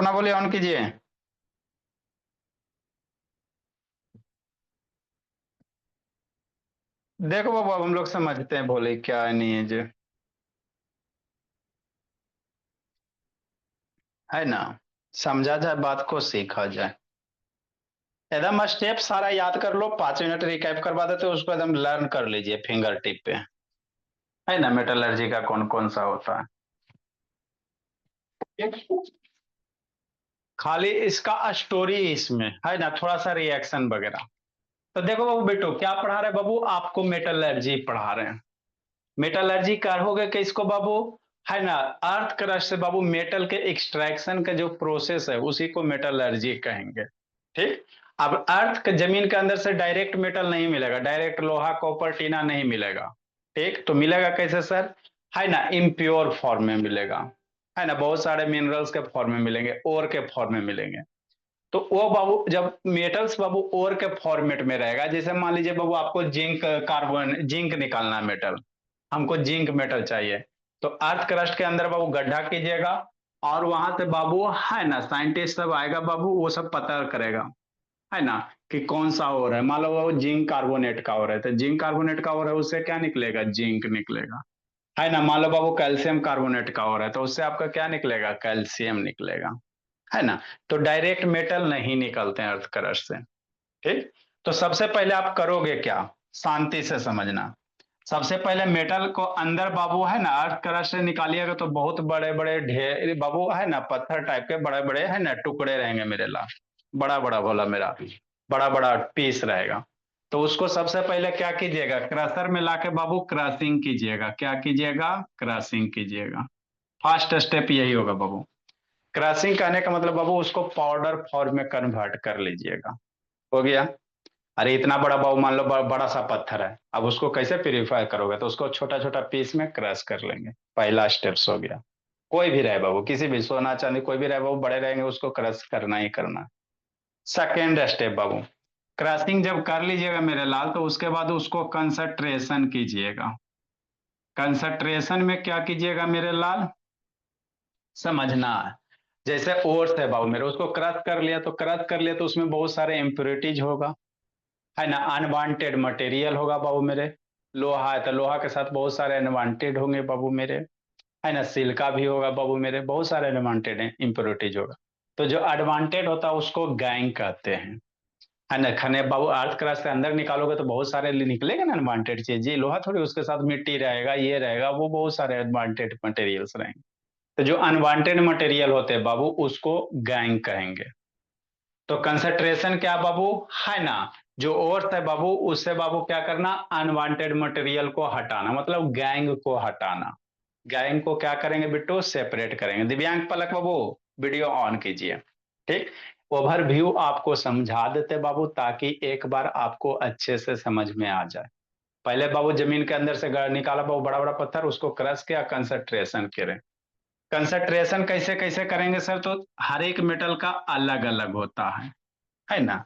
अपना बोलिए, ऑन कीजिए। देखो बाबू, अब हम लोग समझते हैं बोले क्या है, नहीं है जो है ना। समझा जाए बात को, सीखा जाए। एकदम स्टेप सारा याद कर लो, 5 मिनट रिकैप करवा देते हो, उसको एकदम लर्न कर लीजिए फिंगर टिप पे। है ना, मेटलर्जी का कौन कौन सा होता है। खाली इसका स्टोरी इसमें है ना, थोड़ा सा रिएक्शन वगैरह। तो देखो बाबू, बेटो क्या पढ़ा रहे हैं बाबू, आपको मेटलर्जी पढ़ा रहे हैं। मेटलर्जी कहोगे कि इसको बाबू, है ना। अर्थ क्रस्ट से बाबू मेटल के एक्सट्रैक्शन का जो प्रोसेस है उसी को मेटलर्जी कहेंगे। ठीक। अब अर्थ के जमीन के अंदर से डायरेक्ट मेटल नहीं मिलेगा, डायरेक्ट लोहा कॉपर टीना नहीं मिलेगा। ठीक, तो मिलेगा कैसे सर। है ना, इम्प्योर फॉर्म में मिलेगा। है ना, बहुत सारे मिनरल्स के फॉर्म में मिलेंगे, ओर के फॉर्म में मिलेंगे। तो वो बाबू जब मेटल्स बाबू ओर के फॉर्मेट में रहेगा, जैसे मान लीजिए बाबू आपको जिंक कार्बन जिंक निकालना है मेटल, हमको जिंक मेटल चाहिए। तो अर्थ क्रस्ट के अंदर बाबू गड्ढा कीजिएगा, और वहां से बाबू है ना साइंटिस्ट सब आएगा बाबू, वो सब पता करेगा। है ना, कि कौन सा और है, मान लो वो जिंक कार्बोनेट का और है, तो जिंक कार्बोनेट का और है, उससे क्या निकलेगा, जिंक निकलेगा। है ना, मान लो बाबू कैल्शियम कार्बोनेट का और है, तो उससे आपका क्या निकलेगा, कैल्शियम निकलेगा। है ना। तो डायरेक्ट मेटल नहीं निकलते हैं अर्थ क्रस्ट से। ठीक। तो सबसे पहले आप करोगे क्या, शांति से समझना। सबसे पहले मेटल को अंदर बाबू है ना अर्थ क्रस्ट से निकालिएगा, तो बहुत बड़े बड़े ढेर बाबू है ना, पत्थर टाइप के बड़े बड़े है ना टुकड़े रहेंगे मेरे लाल। बड़ा बड़ा भोला मेरा, बड़ा बड़ा पीस रहेगा। तो उसको सबसे पहले क्या कीजिएगा, क्रशर में लाके बाबू क्रशिंग कीजिएगा। क्या कीजिएगा, क्रशिंग कीजिएगा। फर्स्ट स्टेप यही होगा बाबू। क्रशिंग कहने का मतलब बाबू उसको पाउडर फॉर्म में कन्वर्ट कर लीजिएगा। हो गया। अरे इतना बड़ा बाबू, मान लो बड़ा सा पत्थर है, अब उसको कैसे प्यूरिफाई करोगे, तो उसको छोटा छोटा पीस में क्रश कर लेंगे। पहला स्टेप्स हो गया। कोई भी रहे बाबू, किसी भी सोना चांदी कोई भी रहे बाबू, बड़े रहेंगे उसको क्रश करना ही करना। सेकेंड स्टेप बाबू, क्रशिंग जब कर लीजिएगा मेरे लाल, तो उसके बाद उसको कंसंट्रेशन कीजिएगा। कंसंट्रेशन में क्या कीजिएगा मेरे लाल, समझना है। जैसे ओट्स है बाबू मेरे, उसको क्रश कर लिया, तो क्रश कर लिया तो उसमें बहुत सारे इम्प्योरिटीज होगा। है ना, अनवांटेड मटेरियल होगा बाबू मेरे। लोहा है तो लोहा के साथ बहुत सारे अनवांटेड होंगे बाबू मेरे। है ना, सिल्का भी होगा बाबू मेरे, बहुत सारे अनवांटेड इम्प्योरिटीज होगा। तो जो एडवांटेड होता है उसको गैंग कहते हैं। है ना, खने बाबू अर्थ क्रस्ट से अंदर निकालोगे तो बहुत सारे निकलेगा ना अनवांटेड चीज, ये लोहा थोड़ी, उसके साथ मिट्टी रहेगा, ये रहेगा, वो बहुत सारे अनवांटेड मटेरियल्स रहेंगे। तो जो अनवांटेड मटेरियल होते हैं बाबू उसको गैंग कहेंगे। तो कंसंट्रेशन क्या बाबू, है ना, जो ओर्थ है बाबू उससे बाबू क्या करना, अनवांटेड मटेरियल को हटाना, मतलब गैंग को हटाना। गैंग को क्या करेंगे बिट्टू, सेपरेट करेंगे। दिव्यांग पलक बाबू, वीडियो ऑन कीजिए। ठीक। ओवरव्यू आपको समझा देते बाबू, ताकि एक बार आपको अच्छे से समझ में आ जाए। पहले बाबू जमीन के अंदर से निकाला बाबू बड़ा बड़ा पत्थर, उसको क्रश किया, कंसंट्रेशन करें। कंसंट्रेशन कैसे कैसे करेंगे सर, तो हर एक मेटल का अलग अलग होता है ना।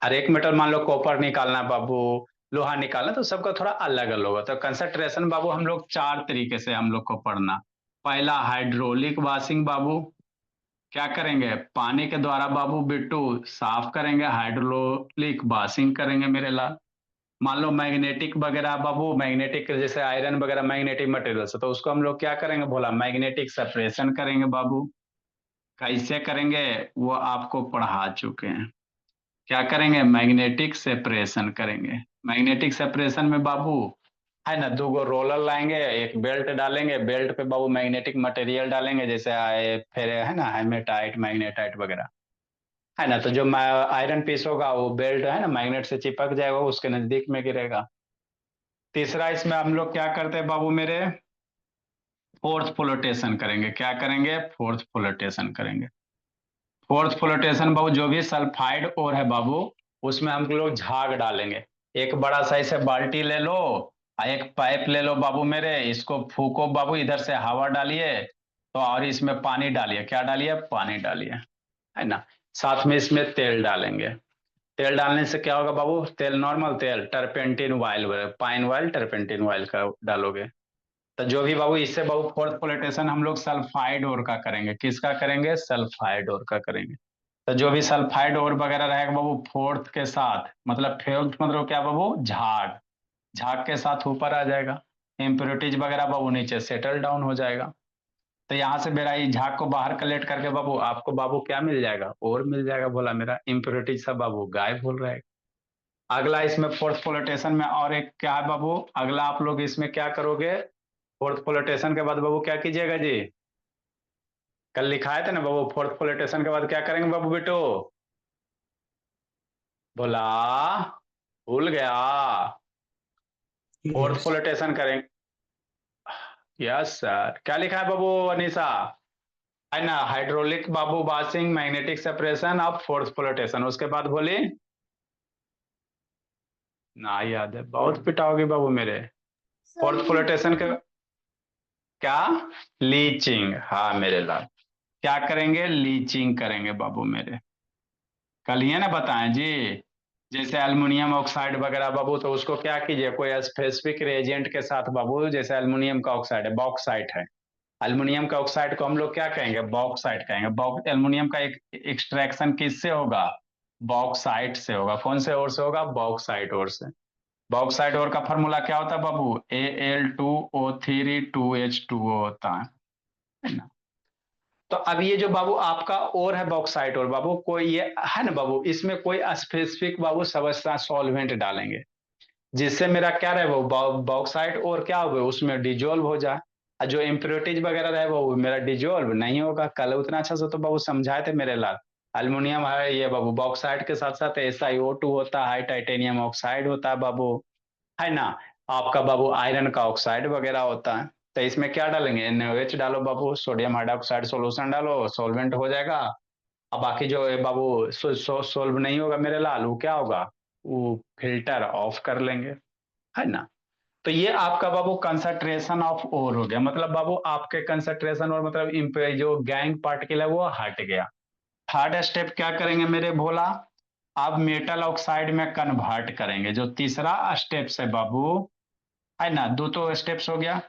हर एक मेटल, मान लो कॉपर निकालना बाबू, लोहा निकालना, तो सबका थोड़ा अलग अलग होगा। तो कंसंट्रेशन बाबू हम लोग 4 तरीके से हम लोग को पढ़ना। पहला हाइड्रोलिक वॉशिंग बाबू, क्या करेंगे, पानी के द्वारा बाबू बिट्टू साफ करेंगे, हाइड्रोलिक वॉशिंग करेंगे मेरे लाल। मान लो मैग्नेटिक वगैरह बाबू, मैग्नेटिक जैसे आयरन वगैरह मैग्नेटिक मटेरियल्स, तो उसको हम लोग क्या करेंगे बोला, मैग्नेटिक सेपरेशन करेंगे बाबू। कैसे करेंगे, वो आपको पढ़ा चुके हैं। क्या करेंगे, मैग्नेटिक सेपरेशन करेंगे। मैग्नेटिक सेपरेशन में बाबू है ना, 2 गो रोलर लाएंगे, एक बेल्ट डालेंगे, बेल्ट पे बाबू मैग्नेटिक मटेरियल डालेंगे, जैसे फिर है ना हेमेटाइट मैग्नेटाइट वगैरह। है ना, तो जो आयरन पीस होगा वो बेल्ट है ना मैग्नेट से चिपक जाएगा, उसके नजदीक में गिरेगा। तीसरा इसमें हम लोग क्या करते हैं बाबू मेरे, फोर्थ फ्लोटेशन करेंगे। क्या करेंगे, फोर्थ फ्लोटेशन करेंगे। फोर्थ फ्लोटेशन बाबू, जो भी सल्फाइड और है बाबू उसमें हम लोग झाग डालेंगे। एक बड़ा सा ऐसे बाल्टी ले लो, और एक पाइप ले लो बाबू मेरे, इसको फूको बाबू, इधर से हवा डालिए, तो और इसमें पानी डालिए। क्या डालिए, पानी डालिए। है ना, साथ में इसमें तेल डालेंगे। तेल डालने से क्या होगा बाबू, तेल नॉर्मल तेल, टर्पेंटिन ऑयल, पाइन ऑयल टर्पेंटिन ऑयल का डालोगे, तो जो भी बाबू इससे बाबू फोर्थ फ्लोटेशन हम लोग सल्फाइड ओर का करेंगे, किसका करेंगे? सल्फाइड ओर का करेंगे। तो जो भी सल्फाइड ओर वगैरह रहेगा बाबू फोर्थ के साथ, मतलब फोर्थ मतलब क्या बाबू? झाग, झाग के साथ ऊपर आ जाएगा, इम्प्योरिटीज वगैरह बाबू नीचे सेटल डाउन हो जाएगा। तो यहाँ से मेरा ये झाग को बाहर कलेक्ट करके बाबू आपको बाबू क्या मिल जाएगा? और मिल जाएगा। बोला मेरा इम्प्योरिटीज सब बाबू गायब हो रहेगा। अगला इसमें फोर्थ फ्लोटेशन में और एक क्या है बाबू? अगला आप लोग इसमें क्या करोगे? फोर्थ फ्लोटेशन के बाद बाबू क्या कीजिएगा जी? कल लिखाए थे ना बाबू, फोर्थ फ्लोटेशन के बाद क्या करेंगे बाबू बेटो? बोला भूल गया। Fourth yes. फ्लोटेशन करेंगे। Yes sir. क्या लिखा है बाबू अनीसा? है ना, hydraulic Babu washing magnetic separation of fourth flotation. उसके बाद बोली ना, याद है बहुत पिटाओगे बाबू मेरे। फोर्थ फ्लोटेशन के क्या? लीचिंग, हाँ मेरे लाल। क्या करेंगे? लीचिंग करेंगे बाबू मेरे। कल ही है ना बताएं जी। जैसे एल्युमिनियम ऑक्साइड वगैरह बाबू, तो उसको क्या कीजिए, कोई स्पेसिफिक रिएजेंट के साथ बाबू, जैसे एल्युमिनियम का ऑक्साइड है, बॉक्साइट है। एल्युमिनियम का ऑक्साइड को हम लोग क्या कहेंगे? बॉक्साइट कहेंगे। एल्युमिनियम का एक एक्सट्रैक्शन किससे होगा? बॉक्साइट से होगा। कौन से ओर से होगा? बॉक्साइट ओर से। बॉक्साइट ओर का फॉर्मूला क्या होता है बाबू? Al2O3 2H2O होता है ना। तो अब ये जो बाबू आपका और है बॉक्साइट और बाबू, कोई ये है ना बाबू, इसमें कोई स्पेसिफिक बाबू सबस्टांस सॉल्वेंट डालेंगे, जिससे मेरा क्या रहे वो बॉक्साइट और क्या हो उसमें डिजोल्व हो जाए। और जो इम्प्योरिटीज वगैरह रहे वो मेरा डिजोल्व नहीं होगा। कल उतना अच्छा से तो बाबू समझाए थे मेरे लाल। अल्युमिनियम है ये बाबू, बॉक्साइट के साथ साथ SiO2 होता है, टाइटेनियम ऑक्साइड होता है बाबू, है ना। आपका बाबू आयरन का ऑक्साइड वगैरह होता है। तो इसमें क्या डालेंगे? NaOH डालो बाबू, सोडियम हाइड्रोक्साइड सोल्यूशन डालो, सॉल्वेंट हो जाएगा। अब बाकी जो है बाबू सोल्व नहीं होगा मेरे लाल, वो क्या होगा? वो फिल्टर ऑफ कर लेंगे, है ना। तो ये आपका बाबू कंसंट्रेशन ऑफ ओर हो गया। मतलब बाबू आपके कंसंट्रेशन और मतलब जो गैंग पार्टिकल है वो हट गया। थर्ड स्टेप क्या करेंगे मेरे भोला? अब मेटल ऑक्साइड में कन्वर्ट करेंगे। जो तीसरा स्टेप्स है बाबू, है ना, दो तो स्टेप्स हो गया।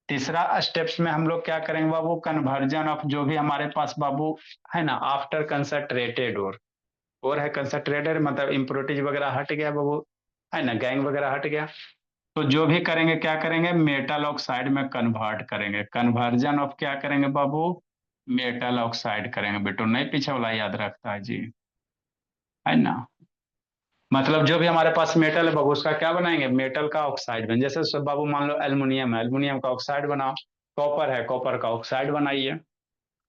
तीसरा स्टेप्स में हम लोग क्या करेंगे बाबू? कन्वर्जन ऑफ जो भी हमारे पास बाबू, है ना, आफ्टर कंसंट्रेटेड और है कंसंट्रेटेड मतलब इम्प्योरिटीज वगैरह हट गया बाबू, है ना, गैंग वगैरह हट गया। तो जो भी करेंगे क्या करेंगे? मेटल ऑक्साइड में कन्वर्ट करेंगे। कन्वर्जन ऑफ क्या करेंगे बाबू? मेटल ऑक्साइड करेंगे बेटो, नहीं पीछे वाला याद रखता है जी, है ना। मतलब जो भी हमारे पास मेटल है बाबू उसका क्या बनाएंगे? मेटल का ऑक्साइड बन, जैसे सब बाबू मान लो एल्युमिनियम है, एल्युमिनियम का ऑक्साइड बनाओ। कॉपर है, कॉपर का ऑक्साइड बनाइए,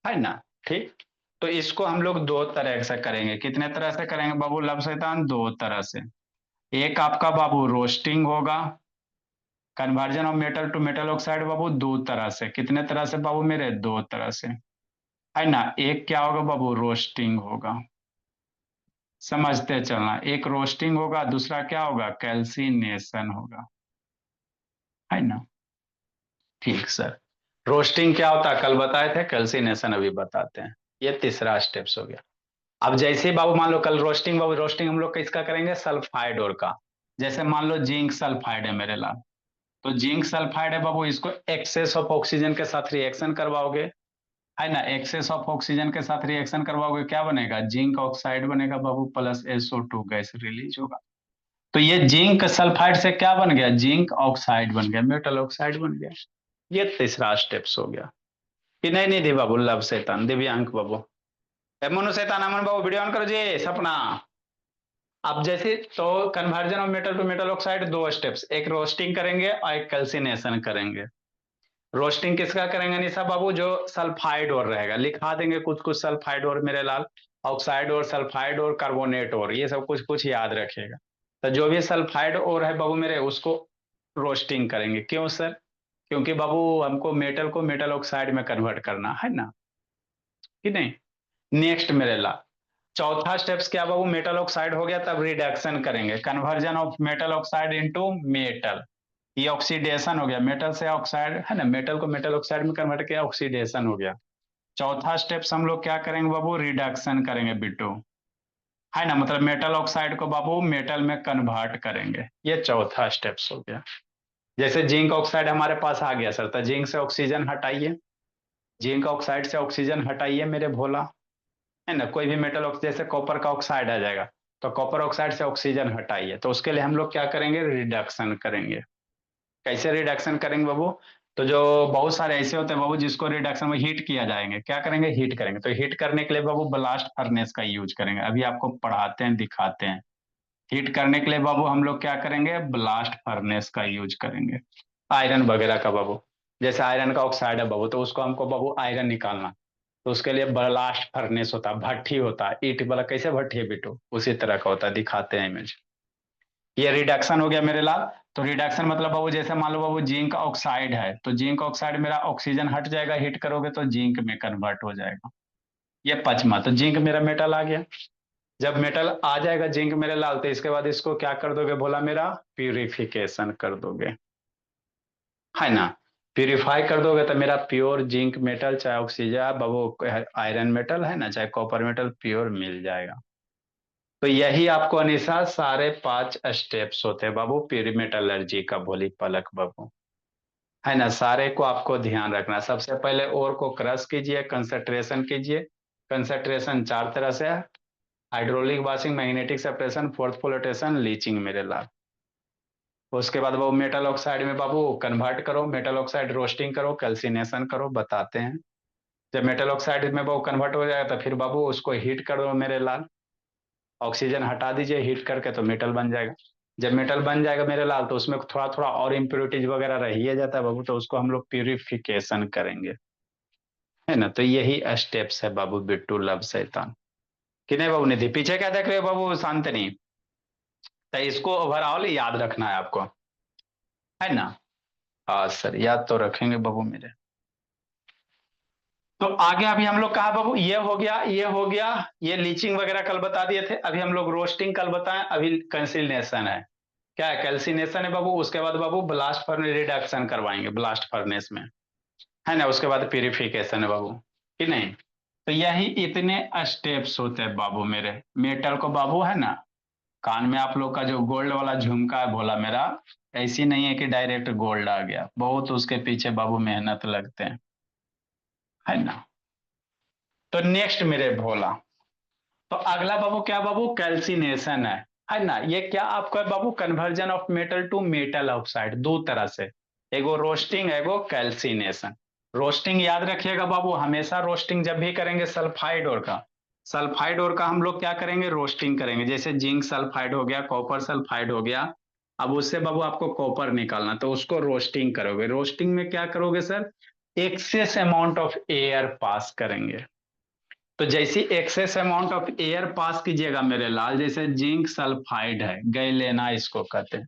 है ना। ठीक। तो इसको हम लोग दो तरह से करेंगे। कितने तरह से करेंगे बाबू लब शैतान? दो तरह से। एक आपका बाबू रोस्टिंग होगा, conversion of metal to metal oxide बाबू दो तरह से। कितने तरह से बाबू मेरे? दो तरह से, है ना। एक क्या होगा बाबू? रोस्टिंग होगा। समझते चलना, एक रोस्टिंग होगा, दूसरा क्या होगा? कैल्सिनेशन होगा, है ना। ठीक सर। रोस्टिंग क्या होता है कल बताए थे, कैल्सिनेशन अभी बताते हैं। ये तीसरा स्टेप्स हो गया। अब जैसे बाबू मान लो कल रोस्टिंग, बाबू रोस्टिंग हम लोग किसका करेंगे? सल्फाइड और का। जैसे मान लो जिंक सल्फाइड है मेरे लाल, तो जिंक सल्फाइड है बाबू, इसको एक्सेस ऑफ ऑक्सीजन के साथ रिएक्शन करवाओगे, है ना। एक्सेस ऑफ ऑक्सीजन के साथ रिएक्शन करवाओगे, क्या बनेगा? जिंक ऑक्साइड बनेगा बाबू, प्लस SO2 गैस रिलीज होगा। तो ये जिंक सल्फाइड से क्या बन गया? जिंक ऑक्साइड बन गया, मेटल ऑक्साइड बन गया। ये तीसरा स्टेप्स हो गया। कि नहीं नहीं दी बाबू लब शैतान दिव्यांक बाबू, मनु शैतान अमन बाबू वीडियो ऑन करो जी सपना। अब जैसे तो conversion of metal to metal oxide दो स्टेप्स, एक रोस्टिंग करेंगे और एक कैल्सिनेशन करेंगे। रोस्टिंग किसका करेंगे निशा बाबू? जो सल्फाइड और रहेगा, लिखा देंगे कुछ कुछ सल्फाइड और मेरे लाल, ऑक्साइड और सल्फाइड और कार्बोनेट और, ये सब कुछ कुछ याद रखिएगा। तो जो भी सल्फाइड और है बाबू मेरे, उसको रोस्टिंग करेंगे। क्यों सर? क्योंकि बाबू हमको मेटल को मेटल ऑक्साइड में कन्वर्ट करना है ना, कि नहीं। नेक्स्ट मेरे लाल, चौथा स्टेप्स क्या बाबू? मेटल ऑक्साइड हो गया, तब रिडक्शन करेंगे, conversion of metal oxide into metal. ये ऑक्सीडेशन हो गया, मेटल से ऑक्साइड, है ना, मेटल को मेटल ऑक्साइड में कन्वर्ट किया, ऑक्सीडेशन हो गया। चौथा स्टेप्स हम लोग क्या करेंगे बाबू? रिडक्शन करेंगे बिट्टू, है ना, मतलब मेटल ऑक्साइड को बाबू मेटल में कन्वर्ट करेंगे। ये चौथा स्टेप्स हो गया। जैसे जिंक ऑक्साइड हमारे पास आ गया सर, तो जिंक से ऑक्सीजन हटाइए, जिंक ऑक्साइड से ऑक्सीजन हटाइए मेरे भोला, है ना। कोई भी मेटल जैसे कॉपर का ऑक्साइड आ जाएगा, तो कॉपर ऑक्साइड से ऑक्सीजन हटाइए, तो उसके लिए हम लोग क्या करेंगे, रिडक्शन करेंगे। कैसे रिडक्शन करेंगे बाबू, तो जो बहुत सारे ऐसे होते हैं बाबू जिसको रिडक्शन में हीट किया जाएंगे, क्या करेंगे, हीट करेंगे। तो हीट करने के लिए बाबू ब्लास्ट फर्नेस का यूज करेंगे, अभी आपको पढ़ाते हैं दिखाते हैं। हीट करने के लिए बाबू हम लोग क्या करेंगे, ब्लास्ट फर्नेस का यूज करेंगे। आयरन वगैरह का बाबू, जैसे आयरन का ऑक्साइड है बाबू, तो उसको हमको बाबू आयरन निकालना, तो उसके लिए ब्लास्ट फर्नेस होता है, भट्ठी होता है, ईट वाला कैसे भट्ठी है बेटो, उसी तरह का होता है, दिखाते हैं इमेज। ये रिडक्शन हो गया मेरे लाल। तो रिडक्शन मतलब बाबू जैसे मान लो बाबू जिंक ऑक्साइड है, तो जिंक ऑक्साइड मेरा ऑक्सीजन हट जाएगा, हीट करोगे तो जिंक में कन्वर्ट हो जाएगा। ये पचमा, तो जिंक मेरा मेटल आ गया। जब मेटल आ जाएगा जिंक मेरे लाल, तो इसके बाद इसको क्या कर दोगे बोला मेरा, प्यूरिफिकेशन कर दोगे, है ना। प्यूरिफाई कर दोगे तो मेरा प्योर जिंक मेटल, चाहे ऑक्सीजन बाबू आयरन मेटल है ना, चाहे कॉपर मेटल, प्योर मिल जाएगा। तो यही आपको अनिशा सारे 5 स्टेप्स होते हैं बाबू प्यूरी मेटलर्जी का, भोली पलक बाबू, है ना। सारे को आपको ध्यान रखना। सबसे पहले ओर को क्रश कीजिए, कंसंट्रेशन कीजिए। कंसंट्रेशन 4 तरह से है, hydraulic washing, magnetic separation, fourth flotation, leaching मेरे लाल। उसके बाद बाबू मेटल ऑक्साइड में बाबू कन्वर्ट करो, मेटल ऑक्साइड रोस्टिंग करो, कैल्सिनेशन करो, बताते हैं। जब मेटल ऑक्साइड में बाबू कन्वर्ट हो जाएगा तो फिर बाबू उसको हीट करो मेरे लाल, ऑक्सीजन हटा दीजिए हीट करके, तो मेटल बन जाएगा। जब मेटल बन जाएगा मेरे लाल, तो उसमें थोड़ा थोड़ा और इम्प्योरिटीज वगैरह रह ही जाता है बाबू, तो उसको हम लोग प्यूरिफिकेशन करेंगे, है ना। तो यही स्टेप्स है बाबू, बिट्टू लव शैतान। कि नहीं बाबू निधि, पीछे क्या देख रहे हो बाबू शांतनी, तो इसको ओवरऑल याद रखना है आपको, है ना। हाँ सर, याद तो रखेंगे बाबू मेरे। तो आगे अभी हम लोग कहा बाबू, ये हो गया, ये हो गया, ये लीचिंग वगैरह कल बता दिए थे, अभी हम लोग रोस्टिंग कल बताएं, अभी कैंसिलेशन है। क्या है, कैल्सिनेशन है बाबू। उसके बाद बाबू ब्लास्ट फर्नेस रिडक्शन करवाएंगे ब्लास्ट फर्नेस में, है ना। उसके बाद प्यूरिफिकेशन है बाबू, कि नहीं। तो यही इतने स्टेप्स होते हैं बाबू मेरे। मेटल को बाबू, है ना, कान में आप लोग का जो गोल्ड वाला झुमका है भोला मेरा, ऐसी नहीं है कि डायरेक्ट गोल्ड आ गया, बहुत उसके पीछे बाबू मेहनत लगते हैं, है ना। तो नेक्स्ट मेरे भोला, तो अगला बाबू क्या बाबू, कैल्सिनेशन है ना। ये क्या आपका बाबू, conversion of metal to metal oxide, दो तरह से, एगो रोस्टिंग, एगो कैल्सिनेशन। रोस्टिंग याद रखिएगा बाबू, हमेशा रोस्टिंग जब भी करेंगे सल्फाइड और का, सल्फाइड और का हम लोग क्या करेंगे, रोस्टिंग करेंगे। जैसे जिंक सल्फाइड हो गया, कॉपर सल्फाइड हो गया, अब उससे बाबू आपको कॉपर निकालना, तो उसको रोस्टिंग करोगे। रोस्टिंग में क्या करोगे sir, excess amount of air pass करेंगे। तो जैसी excess amount of air pass कीजिएगा मेरे लाल, जैसे जिंक सल्फाइड है, गैलेना इसको कहते हैं,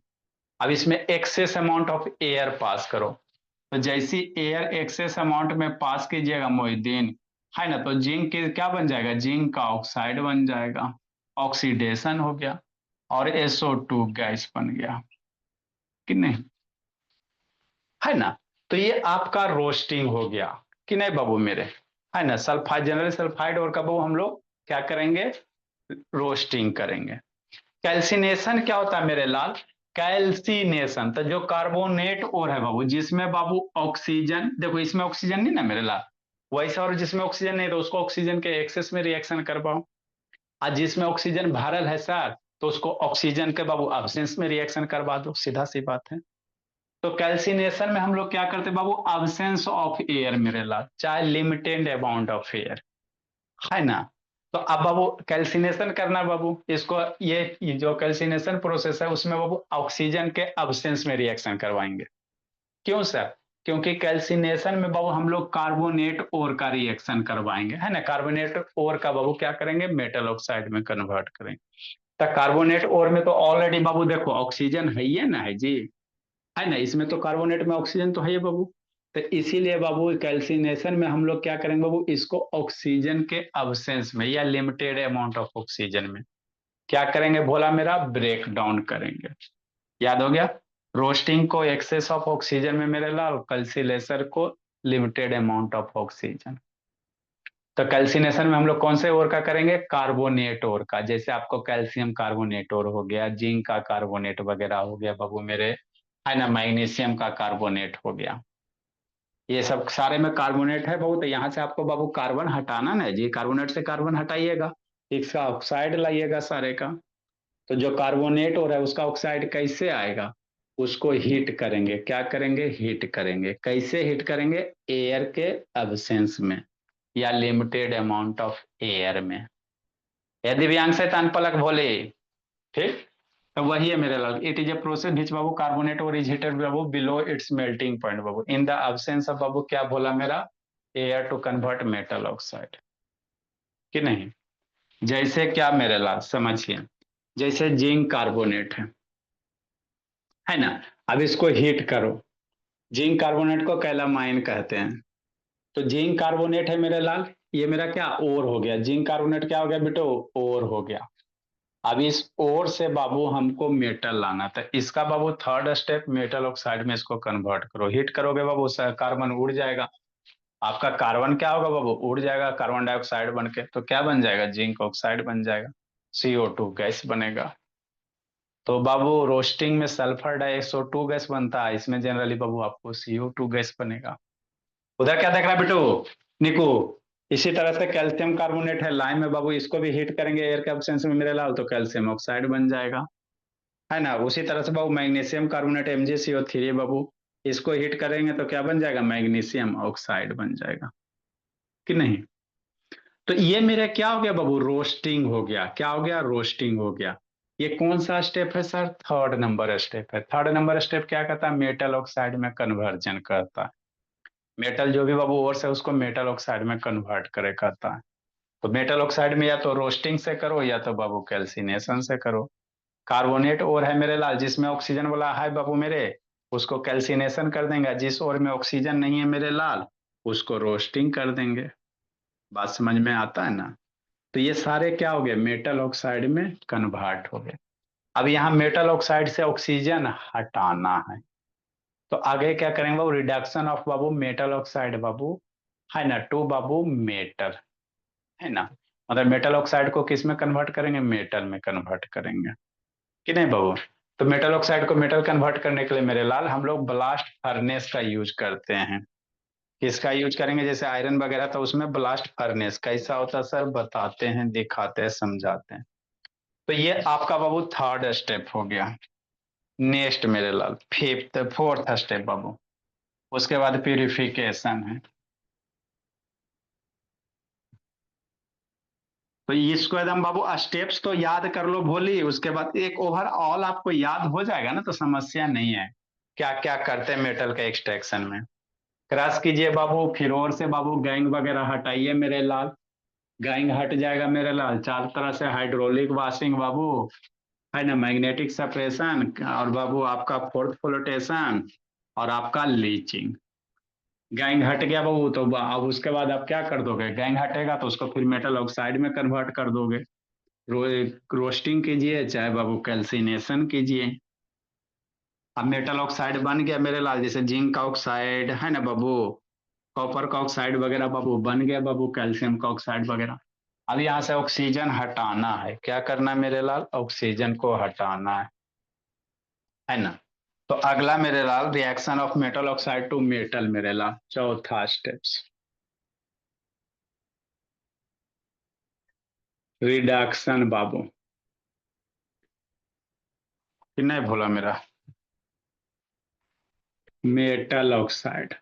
अब इसमें excess amount of air pass करो, तो जैसी एयर एक्सेस अमाउंट में पास कीजिएगा मोहिद्दीन, है ना, तो जिंक के क्या बन जाएगा, जिंक का ऑक्साइड बन जाएगा, ऑक्सीडेशन हो गया, और SO2 गैस बन गया, कि नहीं, है ना। तो ये आपका रोस्टिंग हो गया, कि नहीं बाबू मेरे, है ना। सल्फाइड, जनरल सल्फाइड और का बाबू हम लोग क्या करेंगे, रोस्टिंग करेंगे। कैल्सिनेशन क्या होता है मेरे लाल, कैल्सिनेशन तो जो कार्बोनेट और है बाबू, जिसमें बाबू ऑक्सीजन, देखो इसमें ऑक्सीजन नहीं ना मेरे लाल, वैसा, और जिसमें ऑक्सीजन नहीं तो उसको ऑक्सीजन के एक्सेस में रिएक्शन करवाओ, और जिसमें ऑक्सीजन भरल है सर, तो उसको ऑक्सीजन के बाबू अब्सेंस में रिएक्शन करवा दो, सीधा सी बात है। तो कैल्सिनेशन में हम लोग क्या करते हैं बाबू, अब्सेंस ऑफ एयर मेरे लाल, चाहे लिमिटेड अमाउंट ऑफ एयर, है ना। तो अब बाबू कैल्सिनेशन करना बाबू इसको, ये जो कैल्सिनेशन प्रोसेस है उसमें बाबू ऑक्सीजन के अब्सेंस में रिएक्शन करवाएंगे। क्यों सर, क्योंकि कैल्सिनेशन में बाबू हम लोग कार्बोनेट ओर का रिएक्शन करवाएंगे, है ना। कार्बोनेट ओर का बाबू क्या करेंगे, मेटल ऑक्साइड में कन्वर्ट करेंगे। तो कार्बोनेट ओर में तो ऑलरेडी बाबू देखो ऑक्सीजन है ही है ना, है जी, है ना। इसमें तो कार्बोनेट में ऑक्सीजन तो है ही बाबू, तो इसीलिए बाबू कैल्सिनेशन में हम लोग क्या करेंगे बाबू, इसको ऑक्सीजन के अब्सेंस में या लिमिटेड अमाउंट ऑफ ऑक्सीजन में क्या करेंगे भोला मेरा, ब्रेक डाउन करेंगे। याद हो गया, रोस्टिंग को एक्सेस ऑफ ऑक्सीजन में मेरे लाल, कैल्सिनेशन को लिमिटेड अमाउंट ऑफ ऑक्सीजन। तो कैल्सिनेशन में हम लोग कौन से ओर का करेंगे, कार्बोनेट ओर का, जैसे आपको कैल्शियम कार्बोनेट ओर हो गया, जिंक का कार्बोनेट वगैरह हो गया बाबू मेरे, है ना, मैग्नीशियम का कार्बोनेट हो गया। ये सब सारे में कार्बोनेट है बाबू, तो यहाँ से आपको बाबू कार्बन हटाना ना जी, कार्बोनेट से कार्बन हटाइएगा, इसका ऑक्साइड लाइएगा सारे का। तो जो कार्बोनेट हो रहा है उसका ऑक्साइड कैसे आएगा, उसको हीट करेंगे, क्या करेंगे, हीट करेंगे। कैसे हीट करेंगे, एयर के एब्सेंस में या लिमिटेड अमाउंट ऑफ एयर में। यदि दिव्यांग से तान पलक भोले, ठीक। तो वही है मेरे लाल, it is a process which बाबू कार्बोनेट और इज हीटेड बाबू बिलो इट्स मेल्टिंग पॉइंट बाबू इन द एब्सेंस ऑफ बाबू, क्या बोला मेरा, air to convert metal oxide, कि नहीं। जैसे क्या मेरे लाल समझिए, जैसे जिंक कार्बोनेट है ना, अब इसको हीट करो, जिंक कार्बोनेट को कैलामाइन कहते हैं। तो जिंक कार्बोनेट है मेरे लाल, ये मेरा क्या ओर हो गया, जिंक कार्बोनेट क्या हो गया बेटो, ओर हो गया। अब इस ओर से बाबू हमको मेटल लाना था, इसका बाबू थर्ड स्टेप मेटल ऑक्साइड में इसको कन्वर्ट करो, हीट करोगे बाबू कार्बन उड़ जाएगा, आपका कार्बन क्या होगा बाबू, उड़ जाएगा कार्बन डाइऑक्साइड बन के, तो क्या बन जाएगा, जिंक ऑक्साइड बन जाएगा, CO2 गैस बनेगा। तो बाबू रोस्टिंग में सल्फर डाइऑक्सो2 गैस बनता है, इसमें जनरली बाबू आपको CO2 गैस बनेगा। उधर क्या देख रहा है बेटू, निकू। इसी तरह से कैल्शियम कार्बोनेट है लाइम में बाबू, इसको भी हीट करेंगे एयर के एब्सेंस में मेरे लाल, तो कैल्शियम ऑक्साइड बन जाएगा, है ना। उसी तरह से बाबू मैग्नीशियम कार्बोनेट MgCO3 बाबू, इसको हीट करेंगे तो क्या बन जाएगा, मैग्नीशियम ऑक्साइड बन जाएगा, कि नहीं। तो ये मेरा क्या हो गया बाबू, रोस्टिंग हो गया, क्या हो गया, रोस्टिंग हो गया। ये कौन सा स्टेप है सर, थर्ड नंबर स्टेप है। थर्ड नंबर स्टेप क्या करता है, मेटल ऑक्साइड में कन्वर्जन करता है, मेटल जो भी बाबू ओर्स है उसको मेटल ऑक्साइड में कन्वर्ट करे करता है। तो मेटल ऑक्साइड में या तो रोस्टिंग से करो या तो बाबू कैल्सिनेशन से करो। कार्बोनेट और है मेरे लाल जिसमें ऑक्सीजन वाला है बाबू मेरे, उसको कैल्सिनेशन कर देंगे, जिस ओर में ऑक्सीजन नहीं है मेरे लाल उसको रोस्टिंग कर देंगे। बात समझ में आता है ना। तो ये सारे क्या हो गए, मेटल ऑक्साइड में कन्वर्ट हो गए। अब यहाँ मेटल ऑक्साइड से ऑक्सीजन हटाना है, तो आगे क्या करेंगे बाबू, रिडक्शन ऑफ बाबू मेटल ऑक्साइड बाबू, है ना, टू बाबू मेटल, है ना। मतलब मेटल ऑक्साइड को किस में कन्वर्ट करेंगे, मेटल में कन्वर्ट करेंगे, कि नहीं बाबू। तो मेटल ऑक्साइड को मेटल कन्वर्ट करने के लिए मेरे लाल हम लोग ब्लास्ट फर्नेस का यूज करते हैं। किसका यूज करेंगे, जैसे आयरन वगैरह तो उसमें ब्लास्ट फर्नेस कैसा होता है सर, बताते हैं, दिखाते हैं, समझाते हैं। तो ये आपका बाबू थर्ड स्टेप हो गया। नेक्स्ट मेरे लाल फिफ्थ फोर्थ स्टेप बाबू, उसके बाद प्यूरिफिकेशन है। तो इसको एकदम बाबू स्टेप्स तो याद कर लो भोली, उसके बाद एक ओवरऑल आपको याद हो जाएगा ना, तो समस्या नहीं है। क्या क्या करते हैं मेटल के एक्सट्रैक्शन में, क्रश कीजिए बाबू, फिर और से बाबू गैंग वगैरह हटाइए मेरे लाल, गैंग हट जाएगा मेरे लाल, चार तरह से हाइड्रोलिक वॉशिंग बाबू, है ना, मैग्नेटिक सेपरेशन, और बाबू आपका फोर्थ फ्लोटेशन, और आपका लीचिंग। गैंग हट गया बाबू, तो अब उसके बाद आप क्या कर दोगे, गैंग हटेगा तो उसको फिर मेटल ऑक्साइड में कन्वर्ट कर दोगे। रो, रोस्टिंग कीजिए चाहे बाबू कैल्सिनेशन कीजिए। अब मेटल ऑक्साइड बन गया मेरे लाल, जैसे जिंक का ऑक्साइड है ना बाबू, कॉपर का ऑक्साइड वगैरह बाबू बन गया बाबू, कैल्शियम का ऑक्साइड वगैरह। अब यहाँ से ऑक्सीजन हटाना है, क्या करना है मेरे लाल, ऑक्सीजन को हटाना है ना। तो अगला मेरे लाल reaction of metal oxide to metal मेरे लाल, चौथा स्टेप्स रिडक्शन बाबू, कि नहीं भूला मेरा, मेटल ऑक्साइड,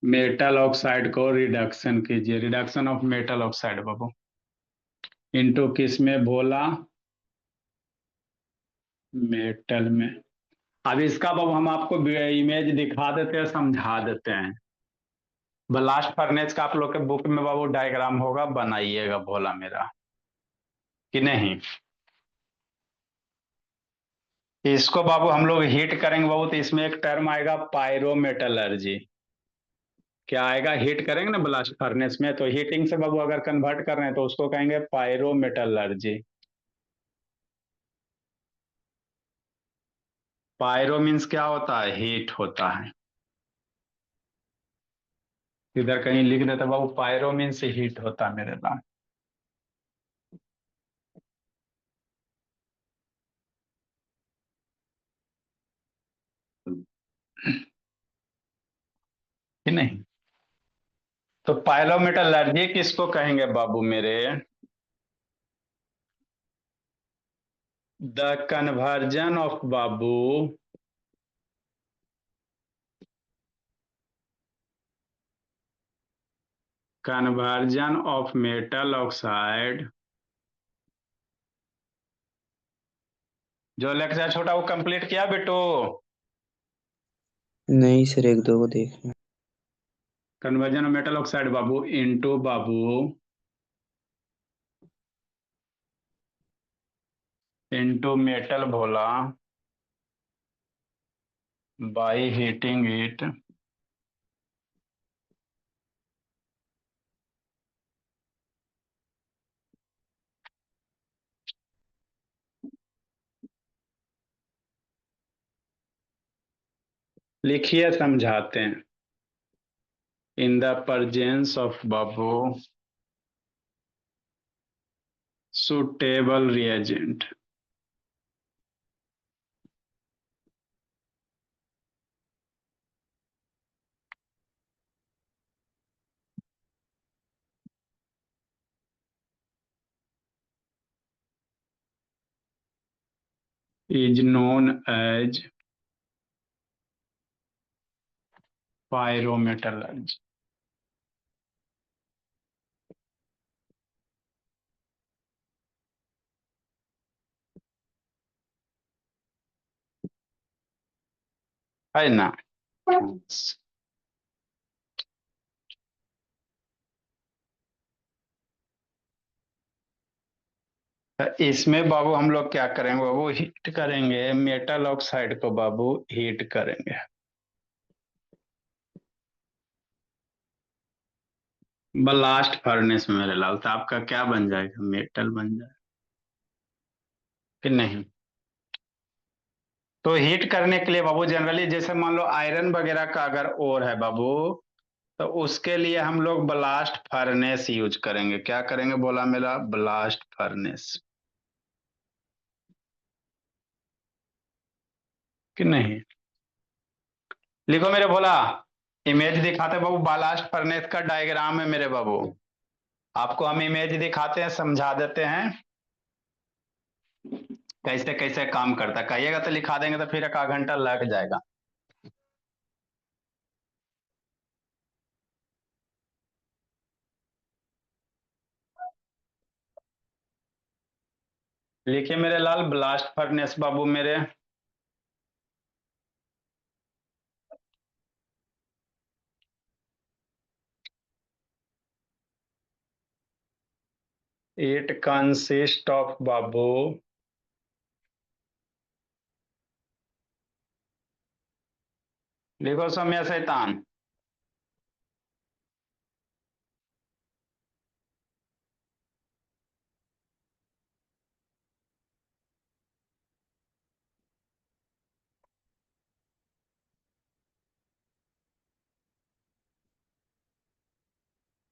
मेटल ऑक्साइड को रिडक्शन कीजिए, reduction of metal oxide Babu into किस में बोला, मेटल में। अब इसका बाबू हम आपको इमेज दिखा देते हैं, समझा देते हैं। ब्लास्ट फर्नेस का आप लोग के बुक में बाबू डायग्राम होगा, बनाइएगा भोला मेरा, कि नहीं। इसको बाबू हम लोग हीट करेंगे बाबू, तो इसमें एक टर्म आएगा पायरोमेटलर्जी। क्या आएगा, हीट करेंगे ना ब्लास्ट फर्नेस में, तो हीटिंग से बाबू अगर कन्वर्ट कर रहे हैं तो उसको कहेंगे पायरोमेटलर्जी। पायरो मीन्स क्या होता है, हीट होता है। इधर कहीं लिख देते बाबू, पायरो मीन्स हीट होता है मेरे पास। कि नहीं? तो पाइलोमेटलर्जी किसको कहेंगे बाबू मेरे? The conversion of Babu conversion of metal oxide. जो लेक्चर छोटा वो कंप्लीट किया बेटो? नहीं सर, एक दो को देखना। Conversion of metal oxide Babu into Babu into metal बोला बाय हीटिंग इट। लिखिए समझाते हैं। In the presence of Babu suitable reagent is known as pyrometallurgy। है ना? तो इसमें बाबू हम लोग क्या करेंगे बाबू? हीट करेंगे मेटल ऑक्साइड को बाबू, हीट करेंगे ब्लास्ट फर्नेस में मेरे लाल। तो आपका क्या बन जाएगा? मेटल बन जाएगा कि नहीं? तो हीट करने के लिए बाबू जनरली जैसे मान लो आयरन वगैरह का अगर ओर है बाबू, तो उसके लिए हम लोग ब्लास्ट फर्नेस यूज करेंगे। क्या करेंगे बोला मेरा? ब्लास्ट फर्नेस कि नहीं? लिखो मेरे बोला। इमेज दिखाते बाबू, ब्लास्ट फर्नेस का डायग्राम है मेरे बाबू। आपको हम इमेज दिखाते हैं, समझा देते हैं कैसे कैसे काम करता है। कहिएगा तो लिखा देंगे तो फिर एक आध घंटा लग जाएगा। लिखिए मेरे लाल, ब्लास्ट फर्नेस बाबू मेरे। इट कंसिस्ट ऑफ बाबू लिखो समय शैतान।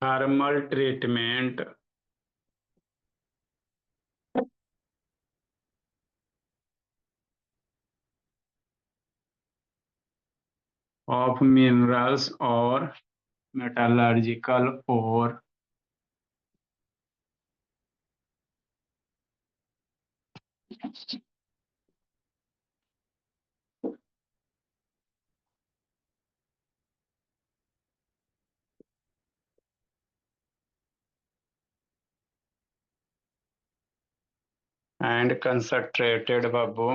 थर्मल ट्रीटमेंट ऑफ मिनरल्स और मेटलर्जिकल और एंड कंसंट्रेटेड बाबू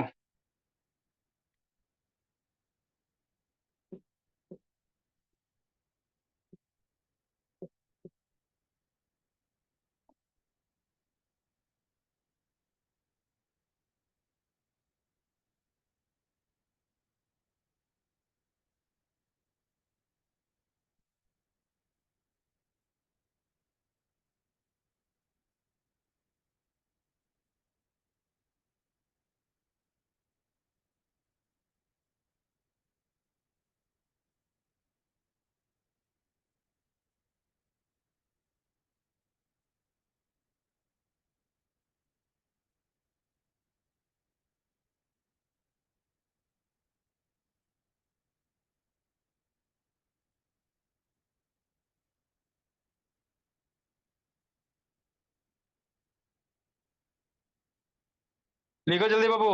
लिखो जल्दी बाबू।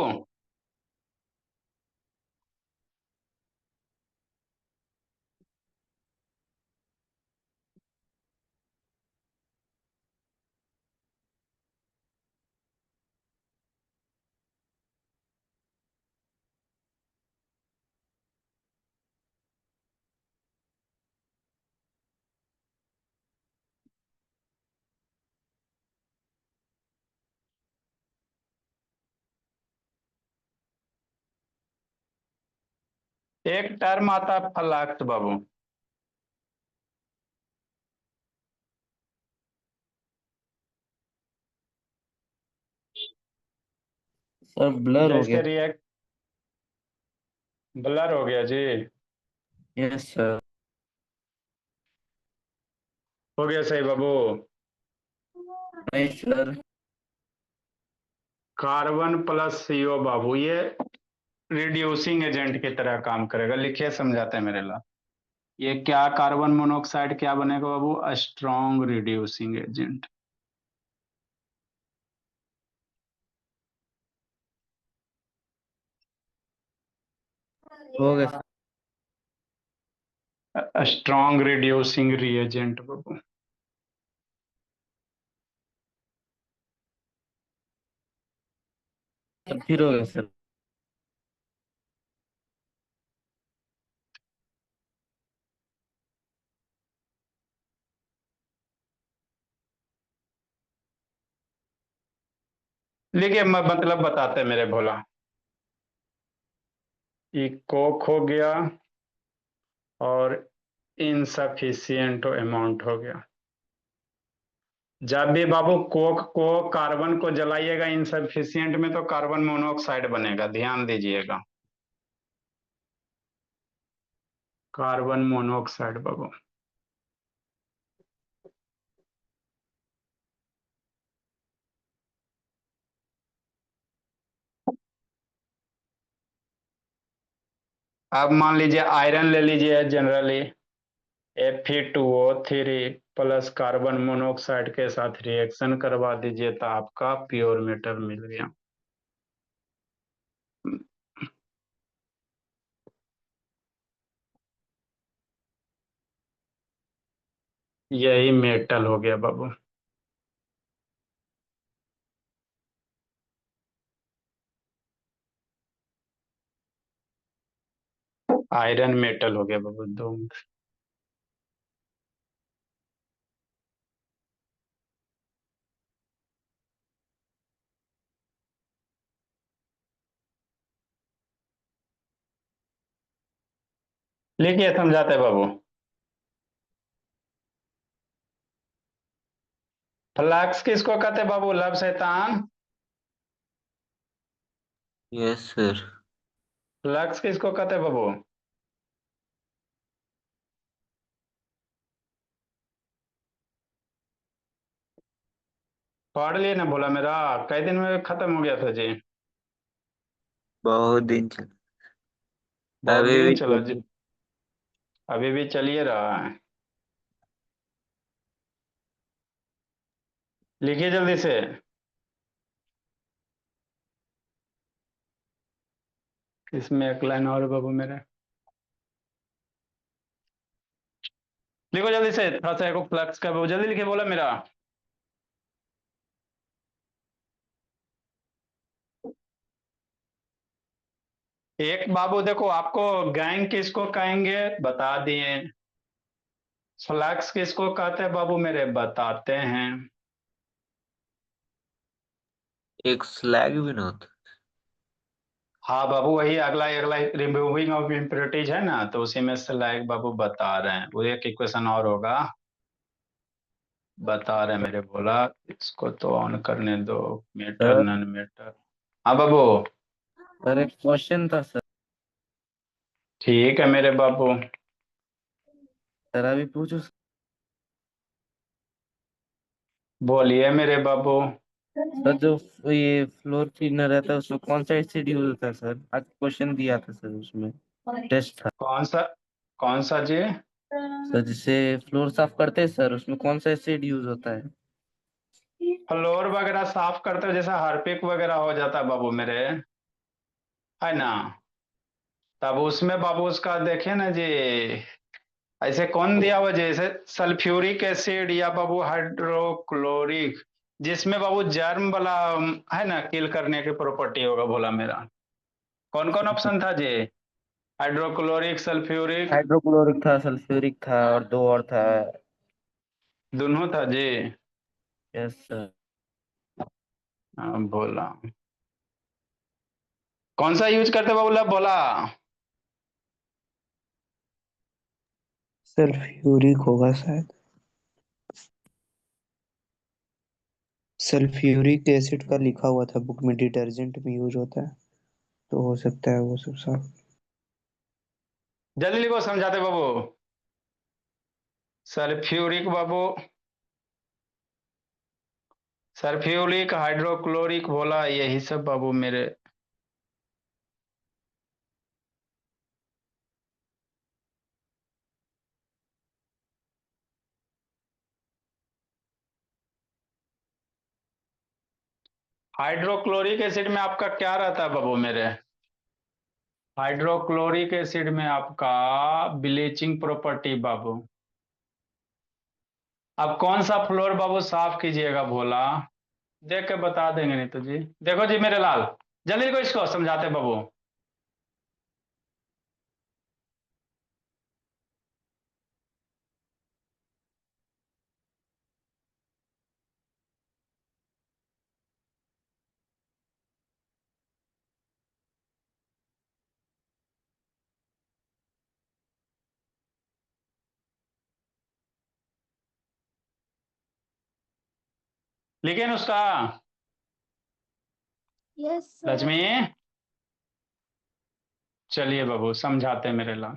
एक टर्म आता है फ्लक्स बाबू। सर ब्लर हो जैसे गया। रिएक्ट ब्लर हो गया जी। Yes sir. हो गया सही बाबू। नहीं सर। कार्बन प्लस सीओ बाबू, ये रिड्यूसिंग एजेंट की तरह काम करेगा। लिखिए समझाते हैं मेरे ला। ये क्या कार्बन मोनोऑक्साइड क्या बनेगा बाबू? Strong reducing agent. हो गया सर। स्ट्रॉन्ग रिड्यूसिंग रिएजेंट बाबू। फिर हो गया सर। लिखिए मतलब बताते हैं मेरे भोला। ये कोक हो गया और इनसफिशियंट अमाउंट हो गया। जब भी बाबू कोक को कार्बन को जलाइएगा इनसफिशियंट में तो कार्बन मोनोऑक्साइड बनेगा, ध्यान दीजिएगा। कार्बन मोनोऑक्साइड बाबू। अब मान लीजिए आयरन ले लीजिए generally, Fe2O3 plus carbon monoxide के साथ रिएक्शन करवा दीजिए तो आपका प्योर मेटल मिल गया। यही मेटल हो गया बाबू। आयरन मेटल हो गया बाबू दो। लिखिए समझाते हैं बाबू। फ्लक्स किसको कहते हैं बाबू? लब शैतान। Yes sir. फ्लक्स किसको कहते हैं बाबू? पढ़ लिए ना बोला मेरा? कई दिन में खत्म हो गया था जी। बहुत दिन चल। बहुत अभी दिन भी चला जी। चलिए। अभी भी चलिए रहा है। लिखिए जल्दी से। इसमें एक लाइन और है बाबू मेरे। लिखो जल्दी से, थोड़ा सा एक फ्लक्स का बाबू जल्दी लिखिए बोला मेरा। एक बाबू देखो, आपको गैंग किसको कहेंगे बता दिए। फ्लक्स किसको कहते हैं बाबू मेरे? बताते हैं। एक स्लैग भी ना होता। हाँ बाबू, वही अगला अगला रिमूविंग ऑफ इम्प्योरिटीज है ना, तो उसी में से लायक बाबू बता रहे हैं। वो एक इक्वेशन और होगा, बता रहे हैं मेरे बोला। इसको तो ऑन करने दो। Matter sir. Non matter. हाँ बाबू। सर एक क्वेश्चन था सर। ठीक है मेरे बाबू। सर अभी पूछो सर। बोलिए मेरे बाबू। जो ये फ्लोर क्लीनर रहता है उसमें कौन सा एसिड यूज होता है सर? आज क्वेश्चन दिया था सर उसमें। टेस्ट था। कौन सा? कौन सा जी? सर जिससे फ्लोर साफ करते हैं सर उसमें कौन सा एसिड यूज होता है? फ्लोर वगैरह साफ करते हो जैसे हार्पिक वगैरह हो जाता है बाबू मेरे, है ना, तब उसमें बाबू उसका देखे ना जी, ऐसे कौन दिया हुआ जैसे सल्फ्यूरिक एसिड या बाबू हाइड्रोक्लोरिक, जिसमें बाबू जर्म वाला है ना किल करने की प्रॉपर्टी होगा बोला मेरा। कौन कौन ऑप्शन था जी? हाइड्रोक्लोरिक, सल्फ्यूरिक, हाइड्रोक्लोरिक था, सल्फ्यूरिक था, और दो और था। दोनों था जी। Yes sir. हाँ, बोला कौन सा यूज करते बाबूला बोला? सल्फ्यूरिक होगा शायद। सल्फ्यूरिक एसिड का लिखा हुआ था बुक में, डिटर्जेंट में यूज होता है, तो हो सकता है वो सब साफ। जल्दी लिखो समझाते बाबू। सल्फ्यूरिक बाबू, सल्फ्यूरिक, हाइड्रोक्लोरिक बोला, यही सब बाबू मेरे। हाइड्रोक्लोरिक एसिड में आपका क्या रहता है बाबू मेरे? हाइड्रोक्लोरिक एसिड में आपका ब्लीचिंग प्रॉपर्टी बाबू। अब कौन सा फ्लोर बाबू साफ कीजिएगा भोला? देख के बता देंगे नहीं तो जी। देखो जी मेरे लाल, जल्दी को इसको समझाते बाबू। लेकिन उसका यस सर। लक्ष्मी, चलिए बाबू समझाते मेरे लाल।